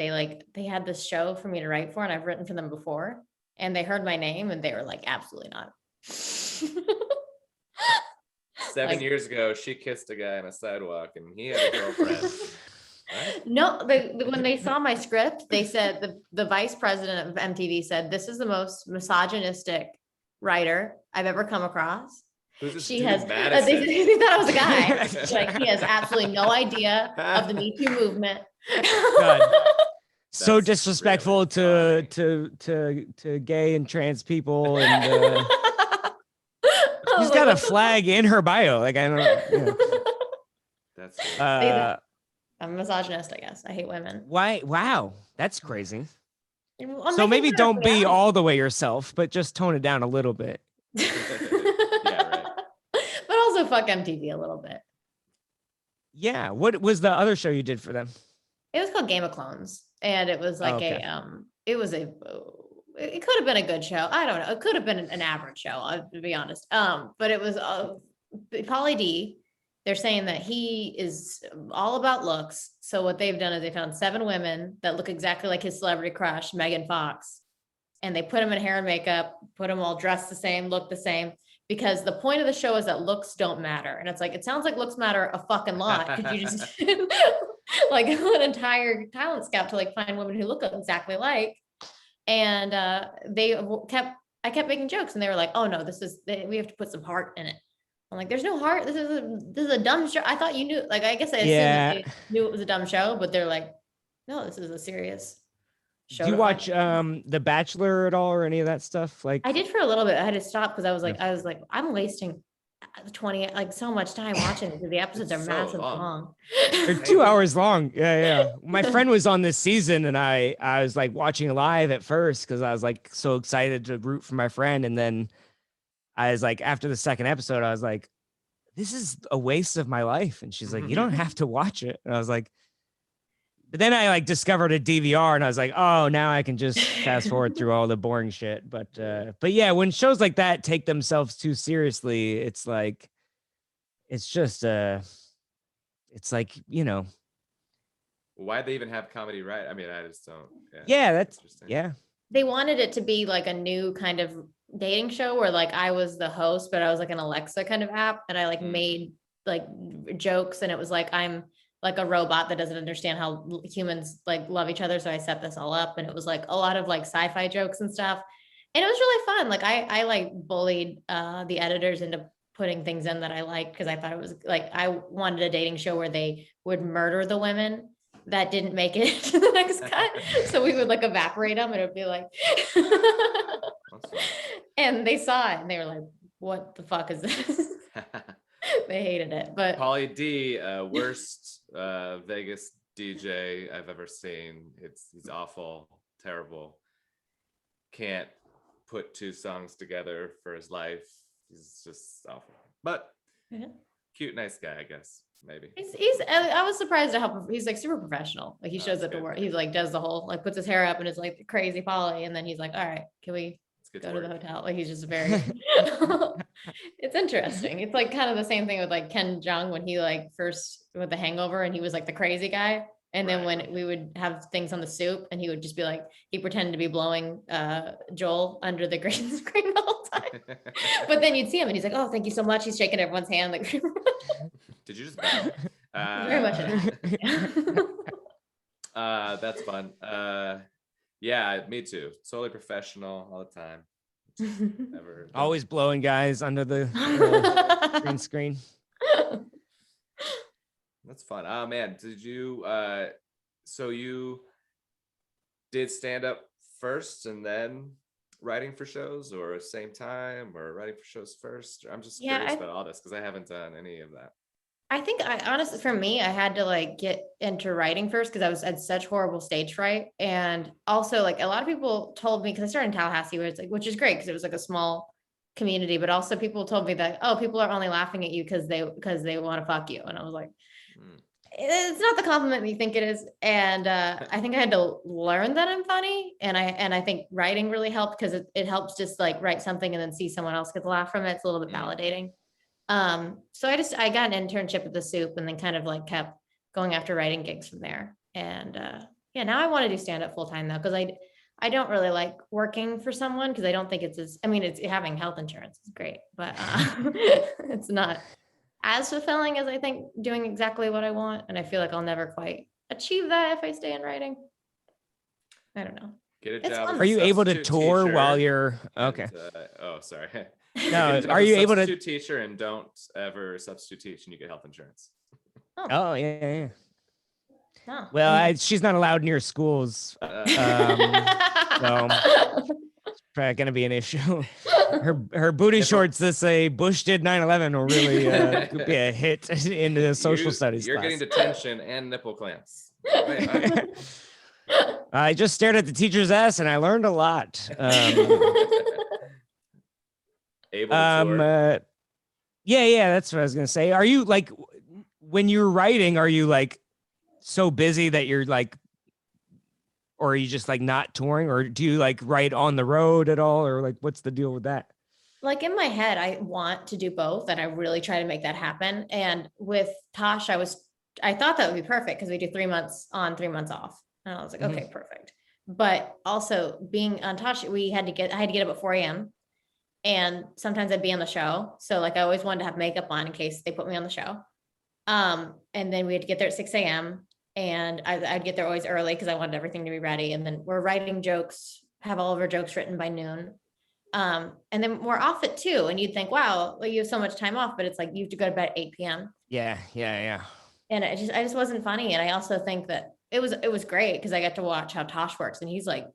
they had this show for me to write for, and I've written for them before, and they heard my name and they were like, absolutely not. 7 years ago, she kissed a guy on a sidewalk and he had a girlfriend. Right? No, when they saw my script, they said the vice president of MTV said, this is the most misogynistic writer I've ever come across. Who's this She dude, has, Madison? they thought I was a guy. Like, he has absolutely no idea of the Me Too movement. God. So That's disrespectful really to gay and trans people, and she's got a flag in her bio. Like, I don't know. Yeah. That's I'm a misogynist, I guess. I hate women. Why? Wow, that's crazy. I'm So making maybe fun of don't be reality. all the way yourself, but just tone it down a little bit. yeah, right. But also fuck MTV a little bit. Yeah. What was the other show you did for them? It was called Game of Clones, and it was like it could have been a good show. I don't know. It could have been an average show, to be honest. But it was Pauly D. They're saying that he is all about looks. So what they've done is they found 7 women that look exactly like his celebrity crush, Megan Fox, and they put them in hair and makeup, put them all dressed the same, look the same, because the point of the show is that looks don't matter. And it's like, it sounds like looks matter a fucking lot. Could you just like an entire talent scout to like find women who look exactly like? And I kept making jokes, and they were like, oh no, we have to put some heart in it. I'm like, there's no heart. This is a dumb show. I thought you knew, like, I guess I assumed that they knew it was a dumb show, but they're like, no, this is a serious show. Do you watch The Bachelor at all, or any of that stuff? Like, I did for a little bit. I had to stop because I was like, I'm wasting 20, like, so much time watching because the episodes are so massive long. long. they're 2 hours long. Yeah. My friend was on this season, and I was like watching live at first because I was like so excited to root for my friend, and then I was like, after the second episode, I was like, this is a waste of my life. And she's like, you don't have to watch it. And I was like, but then I like discovered a DVR, and I was like, oh, now I can just fast forward through all the boring shit. But yeah, when shows like that take themselves too seriously, it's like, it's just, it's like, Why'd they even have comedy, right? I mean, I just don't. Yeah, that's interesting. Yeah. They wanted it to be like a new kind of dating show where like I was the host, but I was like an Alexa kind of app, and I like made like jokes, and it was like I'm like a robot that doesn't understand how humans like love each other. So I set this all up, and it was like a lot of like sci-fi jokes and stuff. And it was really fun. Like I like bullied the editors into putting things in that I liked, because I thought it was like, I wanted a dating show where they would murder the women that didn't make it to the next cut. So we would like evaporate them, and it would be like, and they saw it and they were like, what the fuck is this? They hated it. But Pauly D, worst Vegas DJ I've ever seen. He's awful. terrible. Can't put two songs together for his life. He's just awful. But cute, nice guy, I guess. Maybe. I was surprised at how he's like super professional. Like he shows up to work. He's like does the whole like puts his hair up and is like crazy Polly, and then he's like, all right, can we go to the hotel? Like he's just very it's interesting. It's like kind of the same thing with like Ken Jeong when he like first with The Hangover and he was like the crazy guy. And then when we would have things on the soup and he would just be like, he pretended to be blowing Joel under the green screen the whole time. But then you'd see him and he's like, oh, thank you so much. He's shaking everyone's hand. Like, did you just very much that's fun. Yeah, me too. Totally professional all the time. Never always blowing guys under the green screen. That's fun. Oh man, did you so you did stand up first and then writing for shows, or same time, or writing for shows first? I'm just curious about all this because I haven't done any of that. I think honestly, for me, I had to like get into writing first because I had such horrible stage fright. And also like a lot of people told me, because I started in Tallahassee, which is great because it was like a small community, but also people told me that, oh, people are only laughing at you because they want to fuck you. And I was like, it's not the compliment you think it is. And I think I had to learn that I'm funny. And I think writing really helped because it helps just like write something and then see someone else get the laugh from it. It's a little bit validating. So I got an internship at the Soup and then kind of like kept going after writing gigs from there. And now I want to do stand-up full-time though, because I don't really like working for someone because I don't think it's having health insurance is great, but it's not as fulfilling as I think doing exactly what I want. And I feel like I'll never quite achieve that if I stay in writing. I don't know. Get a job. Are you able to tour while you're okay? Sorry. No, are you able to substitute teacher and don't ever substitute teach and you get health insurance? Oh yeah. Oh. Well, she's not allowed near schools, so it's probably gonna be an issue. Her booty shorts that say Bush did 9/11 will really could be a hit into the social studies You're class. getting detention and nipple clamps. I just stared at the teacher's ass and I learned a lot. Able to tour? Yeah, that's what I was gonna say. Are you like, when you're writing, are you like so busy that you're like, or are you just like not touring, or do you like write on the road at all, or like what's the deal with that? Like in my head, I want to do both and I really try to make that happen. And with Tosh, I thought that would be perfect because we do 3 months on, 3 months off. And I was like, okay, perfect. But also being on Tosh, I had to get up at 4 a.m. and sometimes I'd be on the show. So like I always wanted to have makeup on in case they put me on the show. And then we had to get there at 6 a.m. and I'd get there always early because I wanted everything to be ready. And then we're writing jokes, have all of our jokes written by noon. And then we're off at 2 and you'd think, wow, well, you have so much time off, but it's like you have to go to bed at 8 p.m. Yeah. And I just wasn't funny. And I also think that it was great because I got to watch how Tosh works, and he's like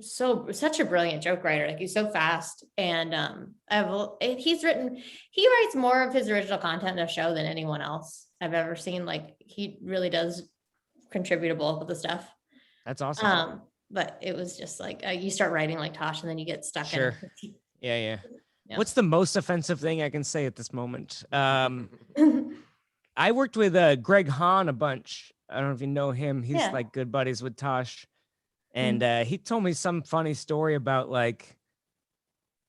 such a brilliant joke writer. Like he's so fast. And he writes more of his original content in a show than anyone else I've ever seen. Like he really does contribute to both of the stuff. That's awesome. But it was just like you start writing like Tosh and then you get stuck in. Yeah. What's the most offensive thing I can say at this moment? I worked with Greg Hahn a bunch. I don't know if you know him. He's like good buddies with Tosh. And he told me some funny story about like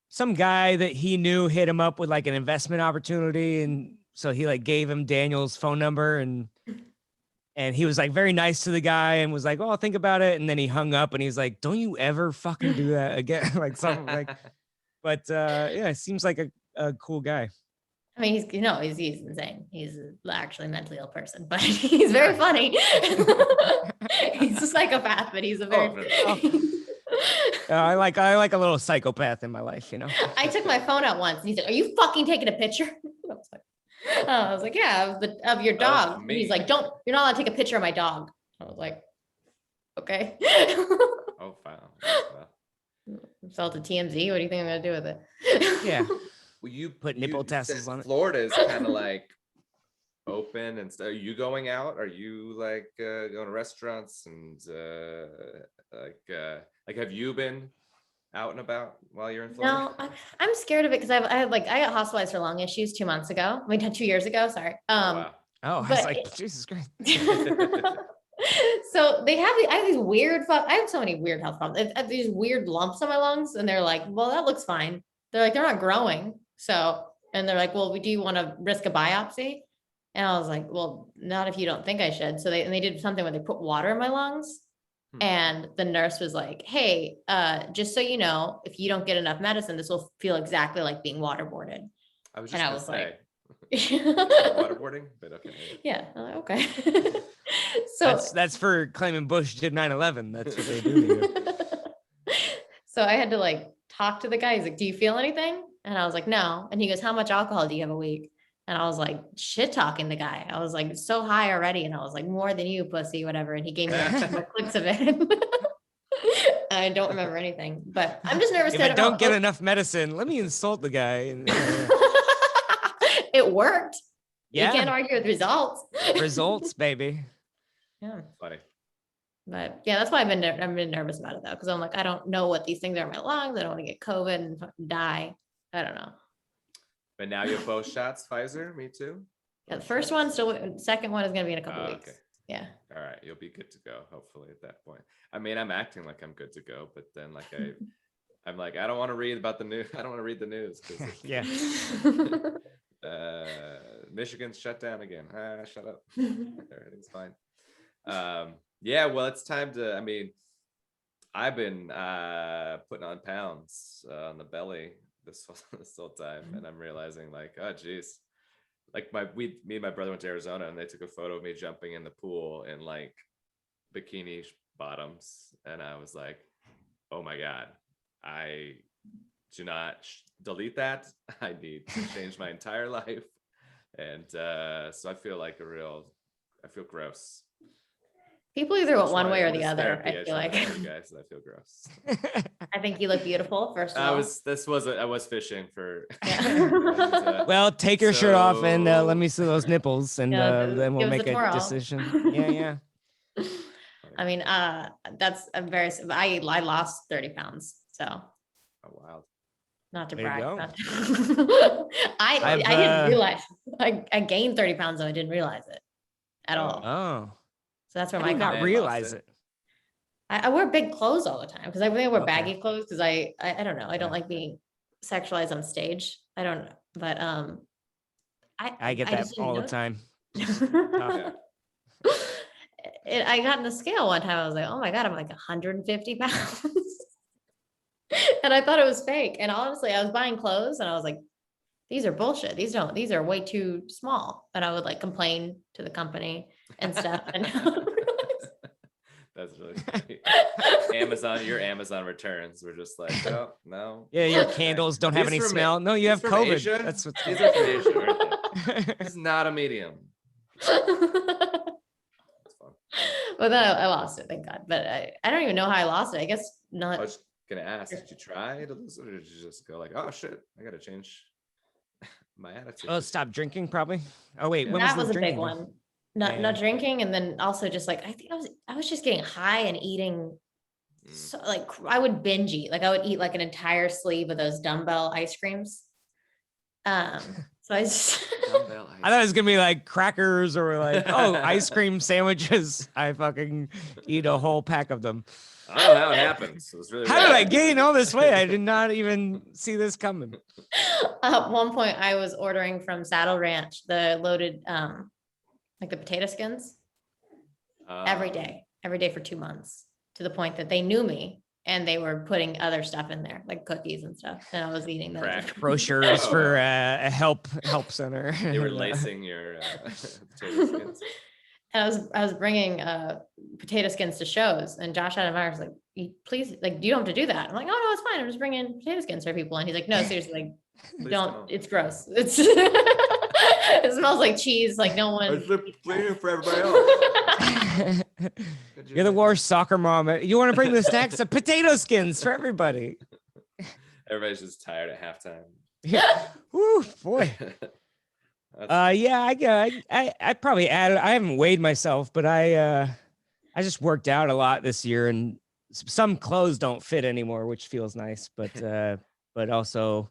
some guy that he knew hit him up with like an investment opportunity. And so he like gave him Daniel's phone number and he was like very nice to the guy and was like, oh, think about it. And then he hung up and he's like, don't you ever fucking do that again? Like something like, but it seems like a cool guy. I mean, he's insane. He's actually a mentally ill person, but he's very funny. He's a psychopath, but he's a very. I like a little psychopath in my life, you know. I took my phone out once, and he said, "Are you fucking taking a picture?" I was like, "Yeah, of your dog." And he's like, "You're not allowed to take a picture of my dog." I was like, "Okay." Oh wow. Felt a TMZ. What do you think I'm gonna do with it? Yeah. You put nipple tassels on it. Florida is kind of like open and stuff? Are you going out? Are you like going to restaurants and like have you been out and about while you're in Florida? No, I'm scared of it because I got hospitalized for lung issues 2 months ago. I mean, 2 years ago. Sorry. Wow. Oh, I was like, Jesus Christ. So I have these weird, I have so many weird health problems. I have these weird lumps on my lungs, and they're like, well, that looks fine. They're like, they're not growing. So, and they're like, well, do you want to risk a biopsy? And I was like, well, not if you don't think I should. So they did something where they put water in my lungs. And the nurse was like, hey, just so you know, if you don't get enough medicine, this will feel exactly like being waterboarded. I was just gonna say, like, waterboarding, but okay. Yeah, I'm like, okay. So that's for claiming Bush did 9/11. That's what they do to you. So I had to like talk to the guy. He's like, do you feel anything? And I was like, no. And he goes, how much alcohol do you have a week? And I was like, shit talking the guy. I was like, so high already. And I was like, more than you, pussy, whatever. And he gave me like clicks of it. I don't remember anything, but I'm just nervous. If I don't get enough medicine, let me insult the guy. It worked. Yeah. You can't argue with results. Results, baby. Yeah. Funny. But yeah, that's why I've been nervous about it though. Cause I'm like, I don't know what these things are in my lungs. I don't want to get COVID and fucking die. I don't know. But now you have both shots, Pfizer, me too. Yeah, the first one, still, second one is going to be in a couple weeks. Okay. Yeah. All right. You'll be good to go. Hopefully at that point. I mean, I'm acting like I'm good to go, but then like I'm like, I don't want to read about the news. I don't want to read the news. Yeah. Michigan's shut down again. Shut up. Everything's fine. Yeah, well, it's time to, I mean, I've been putting on pounds on the belly this whole time, and I'm realizing like, oh geez, like me and my brother went to Arizona, and they took a photo of me jumping in the pool in like bikini bottoms, and I was like, oh my god, I do not delete that. I need to change my entire life, and so I feel like I feel gross. People either went one way or the other. I feel like. You guys, I feel gross. I think you look beautiful. First of all, I was fishing for. Yeah. and, well, take your shirt off and let me see those nipples, and then we'll make a decision. Yeah. I mean, that's a very. I lost 30 pounds, so. Oh wow. Not to There you brag. go. I didn't realize I gained 30 pounds, though I didn't realize it at all. Oh. So that's where I did not realize it. I wear big clothes all the time because I wear baggy clothes because I don't know. I don't like being sexualized on stage. I don't know, but I get that all the time. I got in the scale one time. I was like, oh my god, I'm like 150 pounds, and I thought it was fake. And honestly, I was buying clothes and I was like, these are bullshit. These are way too small. And I would like complain to the company and stuff. And that's really funny. Your Amazon returns were just like, oh no. Yeah, your candles don't have any smell. No, you have COVID. Asia? That's what these are from Asia, aren't they? This is not a medium. That's fun. But then I lost it, thank God. But I don't even know how I lost it. I guess not. I was gonna ask, did you try to lose it, or did you just go like, oh shit, I gotta change my attitude? Oh, stop drinking, probably. Oh wait, when that was a drinking big one. Not drinking, and then also just like I think I was just getting high and eating. So like I would binge eat. Like I would eat like an entire sleeve of those dumbbell ice creams. So I just I thought it was gonna be like crackers or like ice cream sandwiches. I fucking eat a whole pack of them. I don't know how it happens. It was really how did I gain all this weight? I did not even see this coming. At one point I was ordering from Saddle Ranch the loaded like the potato skins every day for 2 months, to the point that they knew me and they were putting other stuff in there like cookies and stuff, and I was eating those. Brochures for a help center. They were lacing your potato skins. And I was bringing potato skins to shows, and Josh Adammeyer was like, please, like, you don't have to do that. I'm like, oh no, it's fine, I'm just bringing potato skins for people. And he's like, no, seriously, like, don't, it's gross. It's it smells like cheese, like no one. It's for everybody else. You're the worst soccer mom. You want to bring the snacks? Potato skins for everybody. Everybody's just tired at halftime. Yeah. Woo, boy. Yeah, I probably added. I haven't weighed myself, but I just worked out a lot this year, and some clothes don't fit anymore, which feels nice. But also,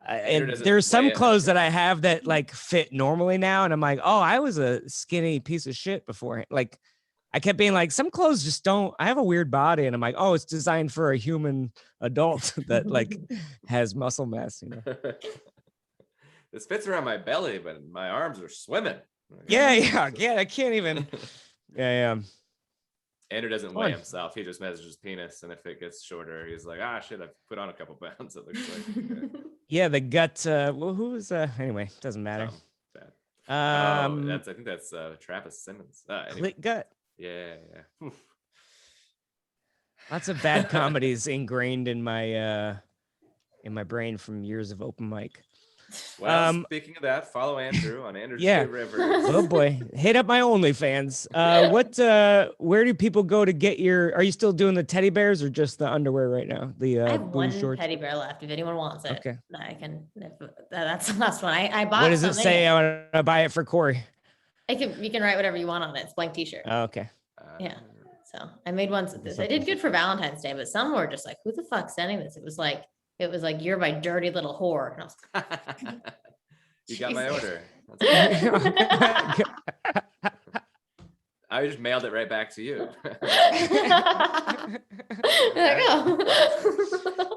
and there's some clothes that I have that like fit normally now, and I'm like, oh, I was a skinny piece of shit before. Like, I kept being like, some clothes just don't. I have a weird body, and I'm like, oh, it's designed for a human adult that like has muscle mass, you know. This fits around my belly, but my arms are swimming. Yeah. I can't even. Yeah. Andrew doesn't weigh himself. He just measures his penis, and if it gets shorter, he's like, shit, I've put on a couple pounds. It looks like. Yeah, the gut. Well, who was? Anyway, doesn't matter. I think that's Travis Simmons. Anyway. Gut. Yeah. Lots of bad comedies ingrained in my brain from years of open mic. Well, speaking of that, follow Andrew on Andrew J. Rivers. Oh boy, hit up my OnlyFans. Where do people go to get your? Are you still doing the teddy bears or just the underwear right now? I have one teddy bear left. If anyone wants it, okay, I can. That's the last one. I bought. What does it say? I want to buy it for Cory. You can write whatever you want on it. It's a blank T-shirt. Oh, okay. Yeah. So I made ones of this. I did good for Valentine's Day, but some were just like, who the fuck's sending this? It was like, you're my dirty little whore. And I was like, you got my order. I just mailed it right back to you.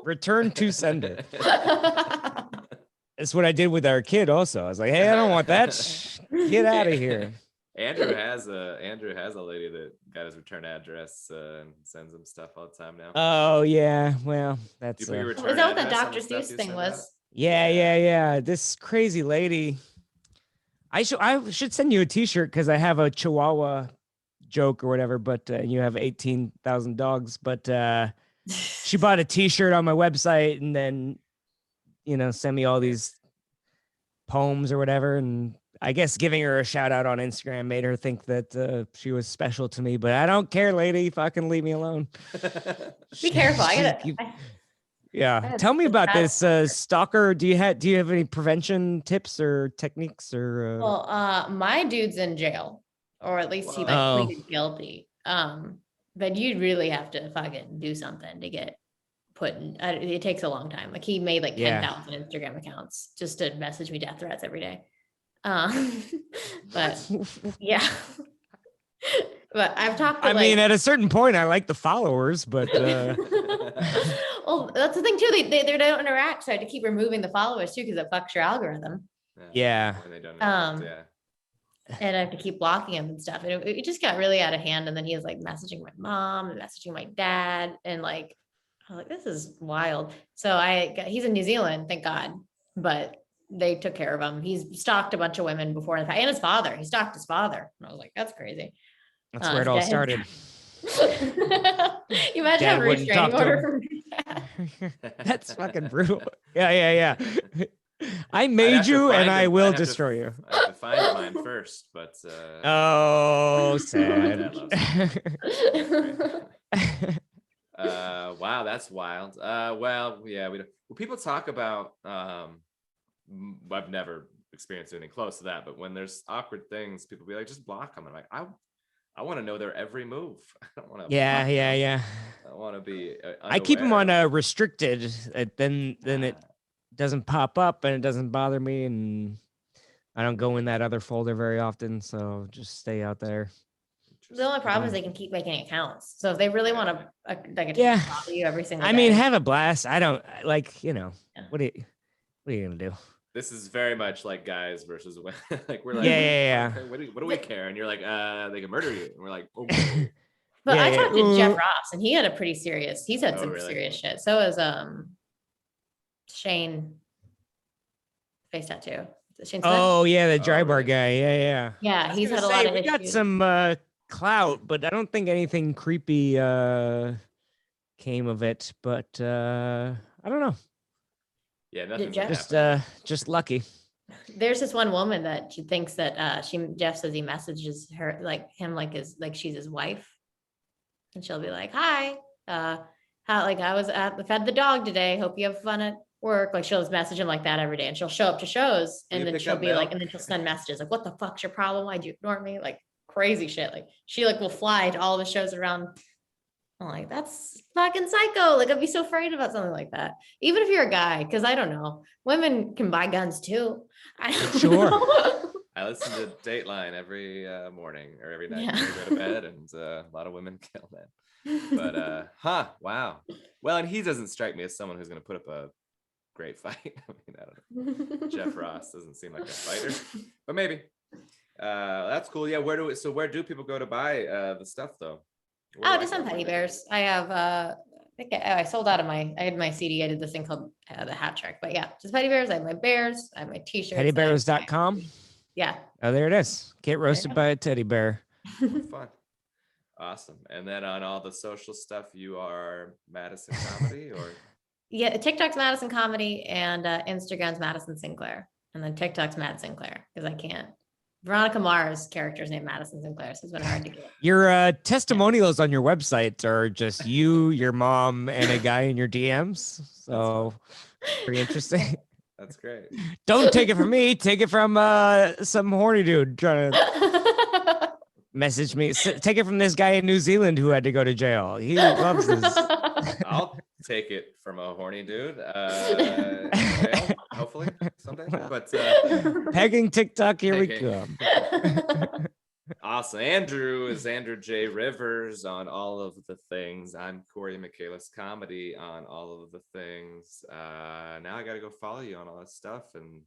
Return to sender. That's what I did with our kid also. I was like, hey, I don't want that. Get out of here. Andrew has a lady that got his return address and sends him stuff all the time now. Oh yeah, well that's. Is that what that Dr. Seuss thing was? Yeah. This crazy lady. I should send you a T-shirt because I have a Chihuahua joke or whatever. But you have 18,000 dogs. But she bought a T-shirt on my website and then, send me all these poems or whatever, and I guess giving her a shout out on Instagram made her think that she was special to me, but I don't care, lady. Fucking leave me alone. Be careful. Yeah. Tell me about this stalker. Do you have any prevention tips or techniques or? Well, my dude's in jail, or at least he pleaded guilty. But you really have to fucking do something to get put in. It takes a long time. Like he made like 10,000 Instagram accounts just to message me death threats every day. But yeah, but I've talked to at a certain point I like the followers, but well, that's the thing too, they don't interact, so I had to keep removing the followers too because it fucks your algorithm. Yeah. And I have to keep blocking him and stuff, and it just got really out of hand. And then he was like messaging my mom and messaging my dad, and like I was like, this is wild. So he's in New Zealand, thank God, but they took care of him. He's stalked a bunch of women before, and his father. He stalked his father. And I was like, that's crazy. That's where it all started. You imagine having a restraining order from your dad. That's fucking brutal. Yeah. I made you, and I will destroy you. I have to find mine first, but oh, sad. Wow, that's wild. Well, yeah, people talk about. I've never experienced anything close to that, but when there's awkward things, people be like, just block them. And I'm like, I want to know their every move. I don't want to. Yeah. I want to be. I keep them on restricted. Then it doesn't pop up and it doesn't bother me, and I don't go in that other folder very often. So just stay out there. The only problem is they can keep making accounts. So if they really want to, bother you every single day. Have a blast. I don't like, what are you gonna do? This is very much like guys versus women. Like we're like, yeah. What do we care? And you're like, they can murder you. And we're like, okay. But I talked to Jeff Ross, and he had he's had some serious shit. So is Shane face tattoo. Shane Smith? Oh yeah, the dry bar guy. Yeah. Yeah, he's had a lot of issues. We got some clout, but I don't think anything creepy came of it. But I don't know. Yeah, nothing. Just lucky. There's this one woman that she thinks that Jeff says he messages her like she's his wife, and she'll be like, "Hi, I was fed the dog today. Hope you have fun at work. Like she'll just message him like that every day, and she'll show up to shows, Will and you then pick she'll up be like, milk? and then she'll send messages like, "What the fuck's your problem? Why'd you ignore me?" Like crazy shit. Like she like will fly to all the shows around. I'm like, that's fucking psycho. Like I'd be so afraid about something like that. Even if you're a guy, because I don't know, women can buy guns too. I don't Sure. know. I listen to Dateline every morning or every night Yeah. before I go to bed, and a lot of women kill that. But wow. Well, and he doesn't strike me as someone who's going to put up a great fight. I mean, I don't know. Jeff Ross doesn't seem like a fighter, but maybe. That's cool. Yeah. Where do people go to buy the stuff though? Where Oh, do I just go on when Teddy they do Bears. I have I think I sold out of I had my CD. I did this thing called the hat trick. But yeah, just Teddy Bears. I have my bears. I have my t-shirts. Teddybears.com. Yeah. Oh, there it is. Get roasted by a teddy bear. it? Fun. Awesome. And then on all the social stuff, you are Madison Comedy or? Yeah, TikTok's Madison Comedy and Instagram's Madison Sinclair. And then TikTok's Mad Sinclair because I can't. Veronica Mars' character's named Madison Sinclair, so it's been hard to get. Your testimonials on your website are just you, your mom, and a guy in your DMs. So pretty interesting. That's great. Don't take it from me. Take it from some horny dude trying to message me. Take it from this guy in New Zealand who had to go to jail. He loves this. I'll take it from a horny dude. Jail, hopefully someday. But pegging TikTok, here we come. Awesome. Andrew is Andrew J. Rivers on all of the things. I'm Cory Michaelis Comedy on all of the things. Now I got to go follow you on all that stuff and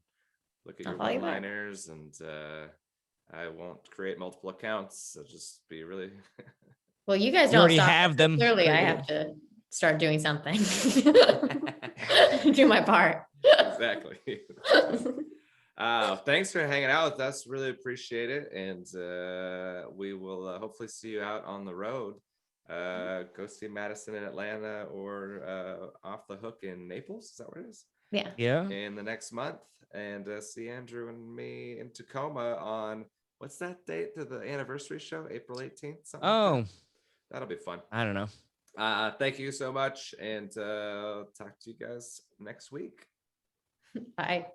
look at your one-liners, and I won't create multiple accounts. I'll just be really. Well, you guys don't already have them. Clearly, I have to start doing something. Do my part. Exactly. Thanks for hanging out with us. Really appreciate it. And we will hopefully see you out on the road. Go see Madison in Atlanta or Off the Hook in Naples. Is that what it is? Yeah. Yeah. In the next month. And see Andrew and me in Tacoma on, what's that date to the anniversary show? April 18th? Oh. Like that'll be fun. I don't know. Thank you so much. And talk to you guys next week. Bye.